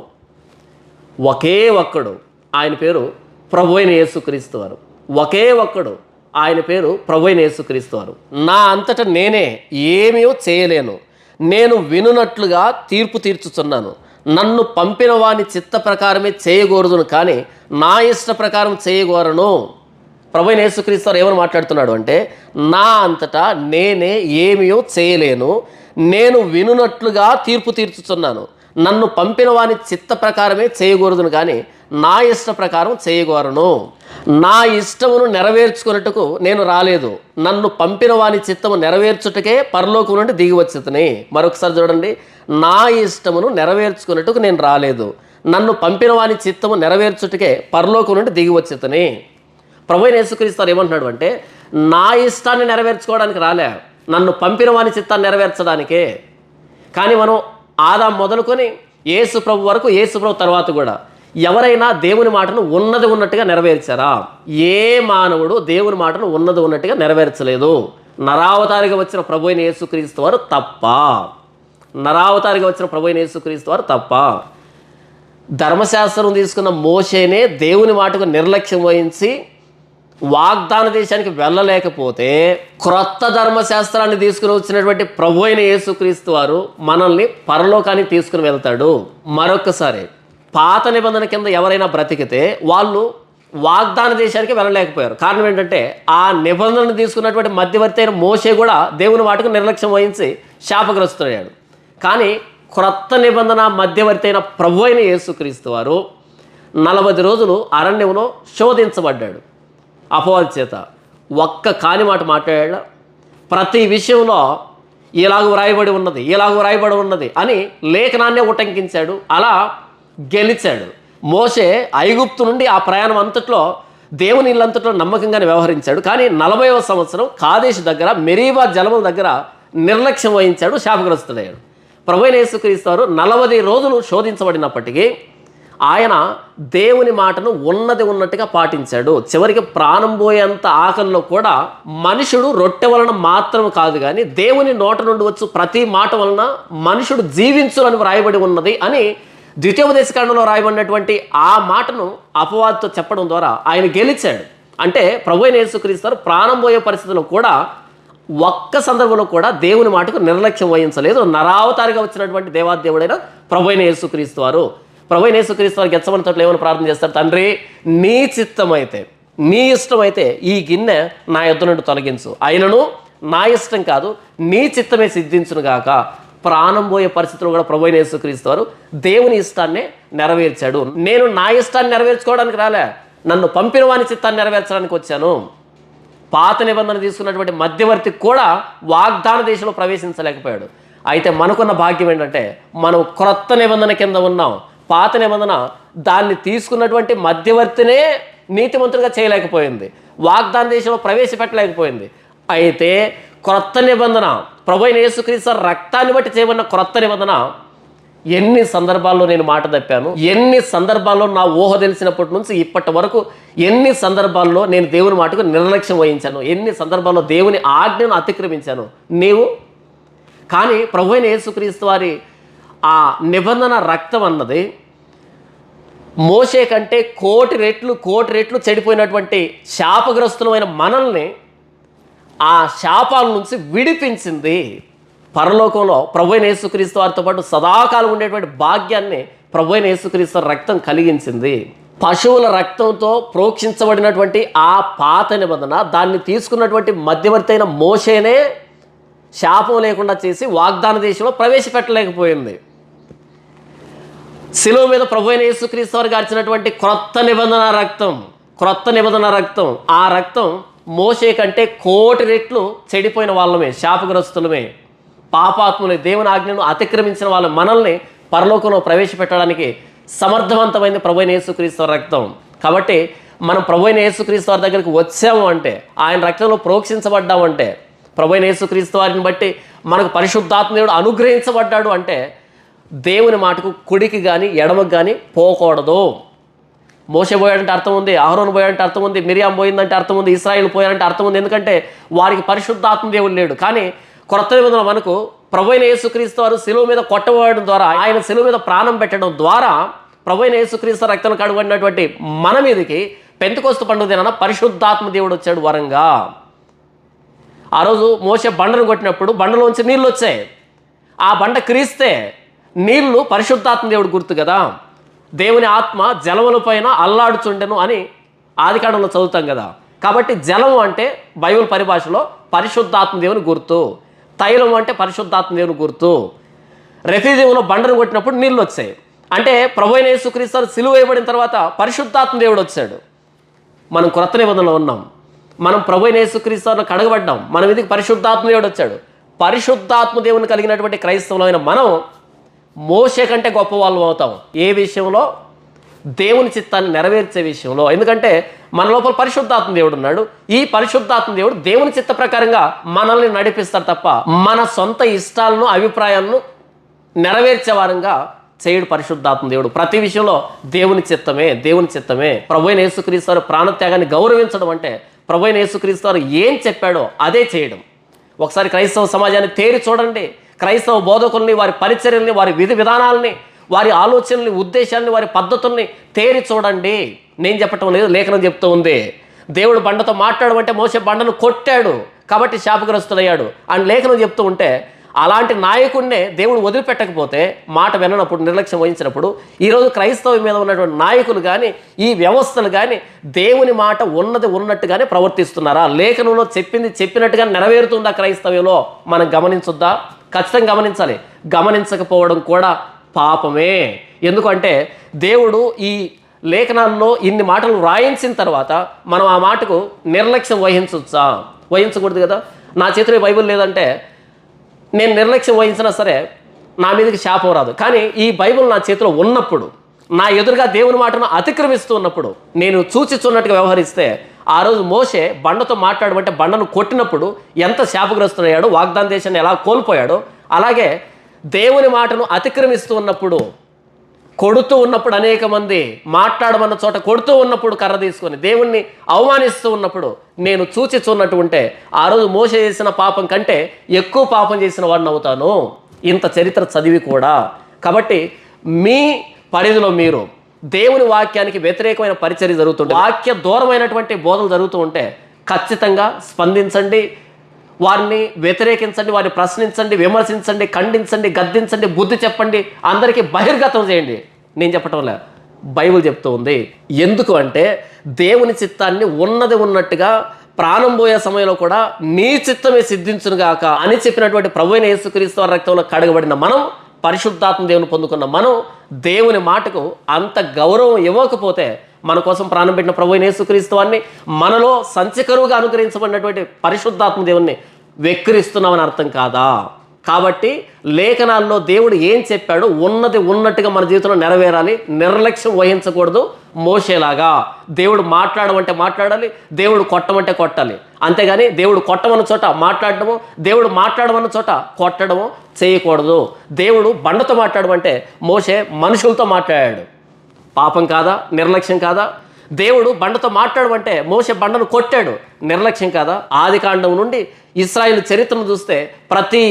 ఒకే ఒక్కడు, ఆయన పేరు ప్రభు అయిన యేసుక్రీస్తు వారు. ఒకే ఒక్కడు, ఆయన పేరు ప్రభువైన యేసుక్రీస్తు వారు. నా అంతటా నేనే ఏమీ చేయలేను, నేను వినున్నట్లుగా తీర్పు తీర్చుచున్నాను. నన్ను పంపిన వాని చిత్త ప్రకారమే చేయకూడదును, కానీ నా ఇష్ట ప్రకారం చేయకూడను. ప్రభువైన యేసుక్రీస్తు వారు ఏమని మాట్లాడుతున్నాడు అంటే, నా అంతటా నేనే ఏమీ చేయలేను, నేను వినున్నట్లుగా తీర్పు తీర్చుచున్నాను. నన్ను పంపిన వాని చిత్త ప్రకారమే చేయకూడదును, కానీ నా ఇష్ట ప్రకారం చేయకూడను. నా ఇష్టమును నెరవేర్చుకున్నట్టుకు నేను రాలేదు, నన్ను పంపిన వాని చిత్తము నెరవేర్చుటకే పరలోకం నుండి దిగి వచ్చుతని. మరొకసారి చూడండి, నా ఇష్టమును నెరవేర్చుకున్నట్టుకు నేను రాలేదు, నన్ను పంపిన వాని చిత్తము నెరవేర్చుటకే పరలోకం నుండి దిగి వచ్చుతని. ప్రభువైన యేసుక్రీస్తు వారు ఏమంటున్నాడు అంటే, నా ఇష్టాన్ని నెరవేర్చుకోవడానికి రాలే, నన్ను పంపిన వాని చిత్తాన్ని నెరవేర్చడానికే. కానీ మనం ఆదాం మొదలుకొని యేసు ప్రభు వరకు, యేసు ప్రభు తర్వాత కూడా ఎవరైనా దేవుని మాటను ఉన్నది ఉన్నట్టుగా నెరవేర్చారా? ఏ మానవుడు దేవుని మాటను ఉన్నది ఉన్నట్టుగా నెరవేర్చలేదు. నరావతారిగా వచ్చిన ప్రభువైన యేసుక్రీస్తు వారు తప్ప, నరావతారిగా వచ్చిన ప్రభువైన యేసుక్రీస్తు వారు తప్ప. ధర్మశాస్త్రం తీసుకున్న మోషేనే దేవుని మాటకు నిర్లక్ష్యం వహించి వాగ్దాన దేశానికి వెళ్ళలేకపోతే, క్రొత్త ధర్మశాస్త్రాన్ని తీసుకుని వచ్చినటువంటి ప్రభువైన యేసుక్రీస్తు వారు మనల్ని పరలోకానికి తీసుకుని వెళ్తాడు. మరొకసారి, పాత నిబంధన కింద ఎవరైనా బ్రతికితే వాళ్ళు వాగ్దాన దేశానికి వెళ్ళలేకపోయారు. కారణం ఏంటంటే, ఆ నిబంధనను తీసుకున్నటువంటి మధ్యవర్తి అయిన మోషే కూడా దేవుని మాటకు నిర్లక్ష్యం వహించి శాపగ్రస్తుడయ్యాడు. కానీ క్రొత్త నిబంధన మధ్యవర్తి అయిన ప్రభువైన యేసుక్రీస్తు వారు 40 రోజులు అరణ్యంలో శోధించబడ్డాడు అపవాది చేత. ఒక్క కాని మాట మాట్లాడా, ప్రతి విషయంలో ఇలాగ వ్రాయబడి ఉన్నది, ఇలాగ వ్రాయబడి ఉన్నది అని లేఖనాన్నే ఉటంకించాడు. అలా గెలిచాడు. మోషే ఐగుప్తు నుండి ఆ ప్రయాణం అంతట్లో దేవుని ఇల్లంతట్లో నమ్మకంగానే వ్యవహరించాడు. కానీ 40వ సంవత్సరం కాదేశు దగ్గర మెరీబా జలముల దగ్గర నిర్లక్ష్యం వహించాడు, శాపగ్రస్తుడయ్యాడు. ప్రభువైన యేసుక్రీస్తు వారు 40 రోజులు శోధించబడినప్పటికీ ఆయన దేవుని మాటను ఉన్నది ఉన్నట్టుగా పాటించాడు. చివరికి ప్రాణం పోయేంత ఆకలిలో కూడా మనుషుడు రొట్టె వలన మాత్రం కాదు, కానీ దేవుని నోట నుండి వచ్చు ప్రతి మాట వలన మనుషుడు జీవించులని వ్రాయబడి ఉన్నది అని ద్వితీయోపదేశకాండంలో రాయబడినటువంటి ఆ మాటను అపవాదితో చెప్పడం ద్వారా ఆయన గెలిచాడు. అంటే ప్రభువైన యేసుక్రీస్తు వారు ప్రాణం పోయే పరిస్థితుల్లో కూడా ఒక్క సందర్భంలో కూడా దేవుని మాటకు నిర్లక్ష్యం వహించలేదు. నరావతారిగా వచ్చినటువంటి దేవాదేవుడైన ప్రభువైన యేసుక్రీస్తు వారు, ప్రభువైన యేసుక్రీస్తు వారు గెత్సమని తోటలో ఏమైనా ప్రార్థన చేస్తారు? తండ్రి, నీ చిత్తమైతే, నీ ఇష్టమైతే ఈ గిన్నె నా యొద్ద నుండి తొలగించు, అయినను నా ఇష్టం కాదు నీ చిత్తమే సిద్ధించును గాక. ప్రాణం పోయే పరిస్థితుల్లో కూడా ప్రభువైన యేసుక్రీస్తు వారు దేవుని ఇష్టాన్ని నెరవేర్చాడు. నేను నా ఇష్టాన్ని నెరవేర్చుకోవడానికి రాలే, నన్ను పంపిన వాని చిత్తాన్ని నెరవేర్చడానికి వచ్చాను. పాత నిబంధన తీసుకున్నటువంటి మధ్యవర్తి కూడా వాగ్దాన దేశంలో ప్రవేశించలేకపోయాడు. అయితే మనకున్న భాగ్యం ఏంటంటే, మనం క్రొత్త నిబంధన కింద ఉన్నాం. పాత నిబంధన దాన్ని తీసుకున్నటువంటి మధ్యవర్తినే నీతిమంతుడిగా చేయలేకపోయింది, వాగ్దాన దేశంలో ప్రవేశపెట్టలేకపోయింది. అయితే క్రొత్త నిబంధన, ప్రభువైన యేసుక్రీస్తు రక్తాన్ని బట్టి చేయబడిన క్రొత్త నిబంధన, ఎన్ని సందర్భాల్లో నేను మాట తప్పాను, ఎన్ని సందర్భాల్లో నా ఊహ తెలిసినప్పటి నుంచి ఇప్పటి వరకు ఎన్ని సందర్భాల్లో నేను దేవుని మాటకు నిర్లక్ష్యం వహించాను, ఎన్ని సందర్భాల్లో దేవుని ఆజ్ఞను అతిక్రమించాను నీవు. కానీ ప్రభువైన యేసుక్రీస్తు వారి ఆ నిబంధన రక్తం అన్నది మోషే కంటే కోటి రెట్లు చెడిపోయినటువంటి శాపగ్రస్తులమైన మనల్ని ఆ శాపాల నుంచి విడిపించింది. పరలోకంలో ప్రభువైన యేసుక్రీస్తు వారితో పాటు సదాకాలం ఉండేటువంటి భాగ్యాన్ని ప్రభువైన యేసుక్రీస్తు రక్తం కలిగించింది. పశువుల రక్తంతో ప్రోక్షించబడినటువంటి ఆ పాత నిబంధన, దాన్ని తీసుకున్నటువంటి మధ్యవర్తి అయిన మోషేనే శాపం లేకుండా చేసి వాగ్దాన దేశంలో ప్రవేశపెట్టలేకపోయింది. శిలువ మీద ప్రభువైన యేసుక్రీస్తు వారు గార్చినటువంటి క్రొత్త నిబంధన రక్తం, ఆ రక్తం మోషే కంటే కోటి రెట్లు చెడిపోయిన వాళ్ళమే, శాపగ్రస్తులమే, పాపాత్ములే, దేవుని ఆజ్ఞను అతిక్రమించిన వాళ్ళ మనల్ని పరలోకంలో ప్రవేశపెట్టడానికి సమర్థవంతమైంది ప్రభువైన యేసుక్రీస్తు వారి రక్తం. కాబట్టి మనం ప్రభువైన యేసుక్రీస్తు వారి దగ్గరికి వచ్చాము అంటే, ఆయన రక్తంలో ప్రోక్షించబడ్డామంటే, ప్రభువైన యేసుక్రీస్తు వారిని బట్టి మనకు పరిశుద్ధాత్మదేవుడు అనుగ్రహించబడ్డాడు అంటే, దేవుని మాటకు కుడికి కానీ ఎడమకు కానీ పోకూడదు. మోషే పోయాడంటే అర్థం ఉంది, అహరోను పోయాడంటే అర్థం ఉంది, మిరియాం పోయిందంటే అర్థం ఉంది, ఇశ్రాయేలు పోయాడంటే అర్థం ఉంది. ఎందుకంటే వారికి పరిశుద్ధాత్మ దేవుడు లేడు. కానీ క్రొత్త నిబంధన మనకు ప్రభువైన యేసుక్రీస్తు వారు శిలువ మీద కొట్టబడడం ద్వారా, ఆయన శిలువ మీద ప్రాణం పెట్టడం ద్వారా ప్రభువైన యేసుక్రీస్తు రక్తం కడబడినటువంటి మన మీదకి పెంతెకొస్తు పండుగ దినాన పరిశుద్ధాత్మ దేవుడు వచ్చాడు వరంగా. ఆ రోజు మోషే బండను కొట్టినప్పుడు బండలోంచి నీళ్ళు వచ్చాయి. ఆ బండ క్రీస్తే, నీళ్లు పరిశుద్ధాత్మ దేవుడు గుర్తు కదా. దేవుని ఆత్మ జలముల పైన అల్లాడుచుండెను అని ఆదికాండంలో చదువుతాం కదా. కాబట్టి జలము అంటే బైబిల్ పరిభాషలో పరిశుద్ధాత్మ దేవుని గుర్తు, తైలం అంటే పరిశుద్ధాత్మ దేవుని గుర్తు. రెఫీజీంలో బండను కొట్టినప్పుడు నీళ్ళు వచ్చాయి అంటే ప్రభువైన యేసుక్రీస్తు సిలువ వేయబడిన తర్వాత పరిశుద్ధాత్మ దేవుడు వచ్చాడు. మనం క్రొత్త నిబంధనలో ఉన్నాం, మనం ప్రభువైన యేసుక్రీస్తును కడగబడ్డాం, మన మీదకి పరిశుద్ధాత్మ దేవుడు వచ్చాడు. పరిశుద్ధాత్మ దేవుని కలిగినటువంటి క్రైస్తవులైన మనం మోషే కంటే గొప్ప వాళ్ళం అవుతాం. ఏ విషయంలో? దేవుని చిత్తాన్ని నెరవేర్చే విషయంలో. ఎందుకంటే మన లోపల పరిశుద్ధాత్మ దేవుడు ఉన్నాడు. ఈ పరిశుద్ధాత్మ దేవుడు దేవుని చిత్త ప్రకారంగా మనల్ని నడిపిస్తాడు తప్ప మన సొంత ఇష్టాలను, అభిప్రాయాలను నెరవేర్చే వారంగా చేయడు పరిశుద్ధాత్మ దేవుడు. ప్రతి విషయంలో దేవుని చిత్తమే, దేవుని చిత్తమే. ప్రభువైన యేసుక్రీస్తు వారి ప్రాణత్యాగాన్ని గౌరవించడం అంటే ప్రభువైన యేసుక్రీస్తు వారు ఏం చెప్పాడో అదే చేయడం. ఒకసారి క్రైస్తవ సమాజాన్ని తేరి చూడండి. క్రైస్తవ బోధకుల్ని, వారి పరిచర్యల్ని, వారి విధి విధానాలని, వారి ఆలోచనల్ని, ఉద్దేశాలని, వారి పద్ధతుల్ని తేరి చూడండి. నేను చెప్పటం లేదు, లేఖనం చెప్తూ ఉంది. దేవుడు బండతో మాట్లాడమంటే మోషే బండను కొట్టాడు కాబట్టి శాపగ్రస్తుడయ్యాడు అని లేఖనం చెప్తూ ఉంటే, అలాంటి నాయకుడినే దేవుడు వదిలిపెట్టకపోతే, మాట విననప్పుడు, నిర్లక్ష్యం వహించినప్పుడు, ఈరోజు క్రైస్తవం మీద ఉన్నటువంటి నాయకులు కానీ, ఈ వ్యవస్థలు కానీ దేవుని మాట ఉన్నది ఉన్నట్టుగానే ప్రవర్తిస్తున్నారా? లేఖనంలో చెప్పింది చెప్పినట్టుగా నెరవేరుతుందా క్రైస్తవ్యంలో? మనం గమనించుద్దా? ఖచ్చితంగా గమనించాలి. గమనించకపోవడం కూడా పాపమే. ఎందుకంటే దేవుడు ఈ లేఖనాల్లో ఇన్ని మాటలు రాయించిన తర్వాత మనం ఆ మాటకు నిర్లక్ష్యం వహించవచ్చా? వహించకూడదు కదా. నా చేతిలో బైబిల్ లేదంటే నేను నిర్లక్ష్యం వహించినా సరే నా మీదకి శాపం రాదు. కానీ ఈ బైబిల్ నా చేతిలో ఉన్నప్పుడు, నా ఎదురుగా దేవుని మాటను అతిక్రమిస్తూ ఉన్నప్పుడు, నేను చూచిచున్నట్టుగా వ్యవహరిస్తే, ఆ రోజు మోషే బండతో మాట్లాడమంటే బండను కొట్టినప్పుడు ఎంత శాపగ్రస్తుడయ్యాడో, వాగ్దాన దేశాన్ని ఎలా కోల్పోయాడో, అలాగే దేవుని మాటను అతిక్రమిస్తూ ఉన్నప్పుడు, కొడుతూ ఉన్నప్పుడు, అనేక మంది మాట్లాడమన్న చోట కొడుతూ ఉన్నప్పుడు కర్ర తీసుకొని దేవుణ్ణి అవమానిస్తూ ఉన్నప్పుడు నేను చూచిచున్నట్టు ఉంటే, ఆ రోజు మోషే చేసిన పాపం కంటే ఎక్కువ పాపం చేసిన వాడిని అవుతాను, ఇంత చరిత్ర చదివి కూడా. కాబట్టి మీ పరిధిలో మీరు దేవుని వాక్యానికి వ్యతిరేకమైన పరిచర్య జరుగుతుంటే, వాక్య దూరమైనటువంటి బోధలు జరుగుతూ ఉంటే ఖచ్చితంగా స్పందించండి, వారిని వ్యతిరేకించండి, వారిని ప్రశ్నించండి, విమర్శించండి, ఖండించండి, గద్దించండి, బుద్ధి చెప్పండి, అందరికీ బహిర్గతం చేయండి. నేను చెప్పటం లే, బైబిల్ చెప్తూ ఉంది. ఎందుకు అంటే దేవుని చిత్తాన్ని ఉన్నది ఉన్నట్టుగా ప్రాణం పోయే సమయంలో కూడా నీ చిత్తమే సిద్ధించునుగాక అని చెప్పినటువంటి ప్రభువైన యేసుక్రీస్తు వారి రక్తంలో కడగబడిన మనం, పరిశుద్ధాత్మ దేవుని పొందుకున్న మనం దేవుని మాటకు అంత గౌరవం ఇవ్వకపోతే, మన కోసం ప్రాణం పెట్టిన ప్రభువైన యేసుక్రీస్తు వారిని, మనలో సంచకరువుగా అనుగ్రహించబడినటువంటి పరిశుద్ధాత్మ దేవుణ్ణి వెక్కిరిస్తున్నామని అర్థం కాదా? కాబట్టి లేఖనాల్లో దేవుడు ఏం చెప్పాడో ఉన్నది ఉన్నట్టుగా మన జీవితంలో నెరవేరాలి. నిర్లక్ష్యం వహించకూడదు. మోషేలాగా దేవుడు మాట్లాడమంటే మాట్లాడాలి, దేవుడు కొట్టమంటే కొట్టాలి. అంతేగాని దేవుడు కొట్టమన్న చోట మాట్లాడడము, దేవుడు మాట్లాడమన్న చోట కొట్టడము చేయకూడదు. దేవుడు బండతో మాట్లాడమంటే మోషే మనుషులతో మాట్లాడాడు. పాపం కాదా? నిర్లక్ష్యం కాదా? దేవుడు బండతో మాట్లాడమంటే మోషే బండను కొట్టాడు. నిర్లక్ష్యం కాదా? ఆదికాండం నుండి ఇశ్రాయేలు చరిత్రను చూస్తే ప్రతి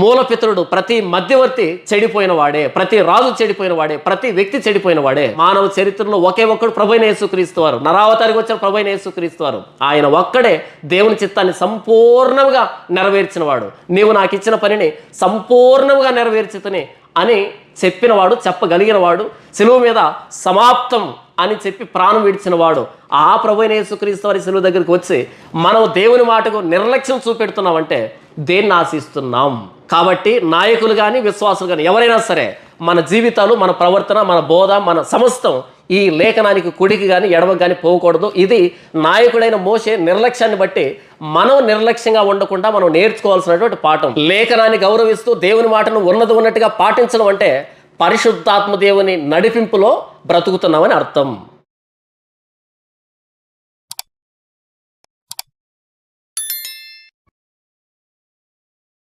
మూలపితరుడు, ప్రతి మధ్యవర్తి చెడిపోయిన వాడే, ప్రతి రాజు చెడిపోయిన వాడే, ప్రతి వ్యక్తి చెడిపోయిన వాడే. మానవ చరిత్రలో ఒకే ఒక్కడు ప్రభువైన యేసుక్రీస్తు వారు, నరావతారికి వచ్చిన ప్రభువైన యేసుక్రీస్తు వారు. ఆయన ఒక్కడే దేవుని చిత్తాన్ని సంపూర్ణంగా నెరవేర్చిన వాడు. నీవు నాకు ఇచ్చిన పనిని సంపూర్ణంగా నెరవేర్చుతని అని చెప్పినవాడు, చెప్పగలిగిన వాడు, సిలువ మీద సమాప్తం అని చెప్పి ప్రాణం విడిచిన వాడు. ఆ ప్రభువైన యేసుక్రీస్తు వారి సిలువ దగ్గరికి వచ్చి మనం దేవుని మాటకు నిర్లక్ష్యం చూపెడుతున్నామంటే దేన్ని ఆశిస్తున్నాం? కాబట్టి నాయకులు కానీ, విశ్వాసులు కానీ, ఎవరైనా సరే మన జీవితాలు, మన ప్రవర్తన, మన బోధ, మన సమస్తం ఈ లేఖనానికి కుడికి కానీ ఎడమకి కానీ పోకూడదు. ఇది నాయకుడైన మోషే నిర్లక్ష్యాన్ని బట్టి మనం నిర్లక్ష్యంగా ఉండకుండా మనం నేర్చుకోవాల్సినటువంటి పాఠం. లేఖనాన్ని గౌరవిస్తూ దేవుని మాటను ఉన్నది ఉన్నట్టుగా పాటించడం అంటే పరిశుద్ధాత్మ దేవుని నడిపింపులో బ్రతుకుతున్నామని అర్థం.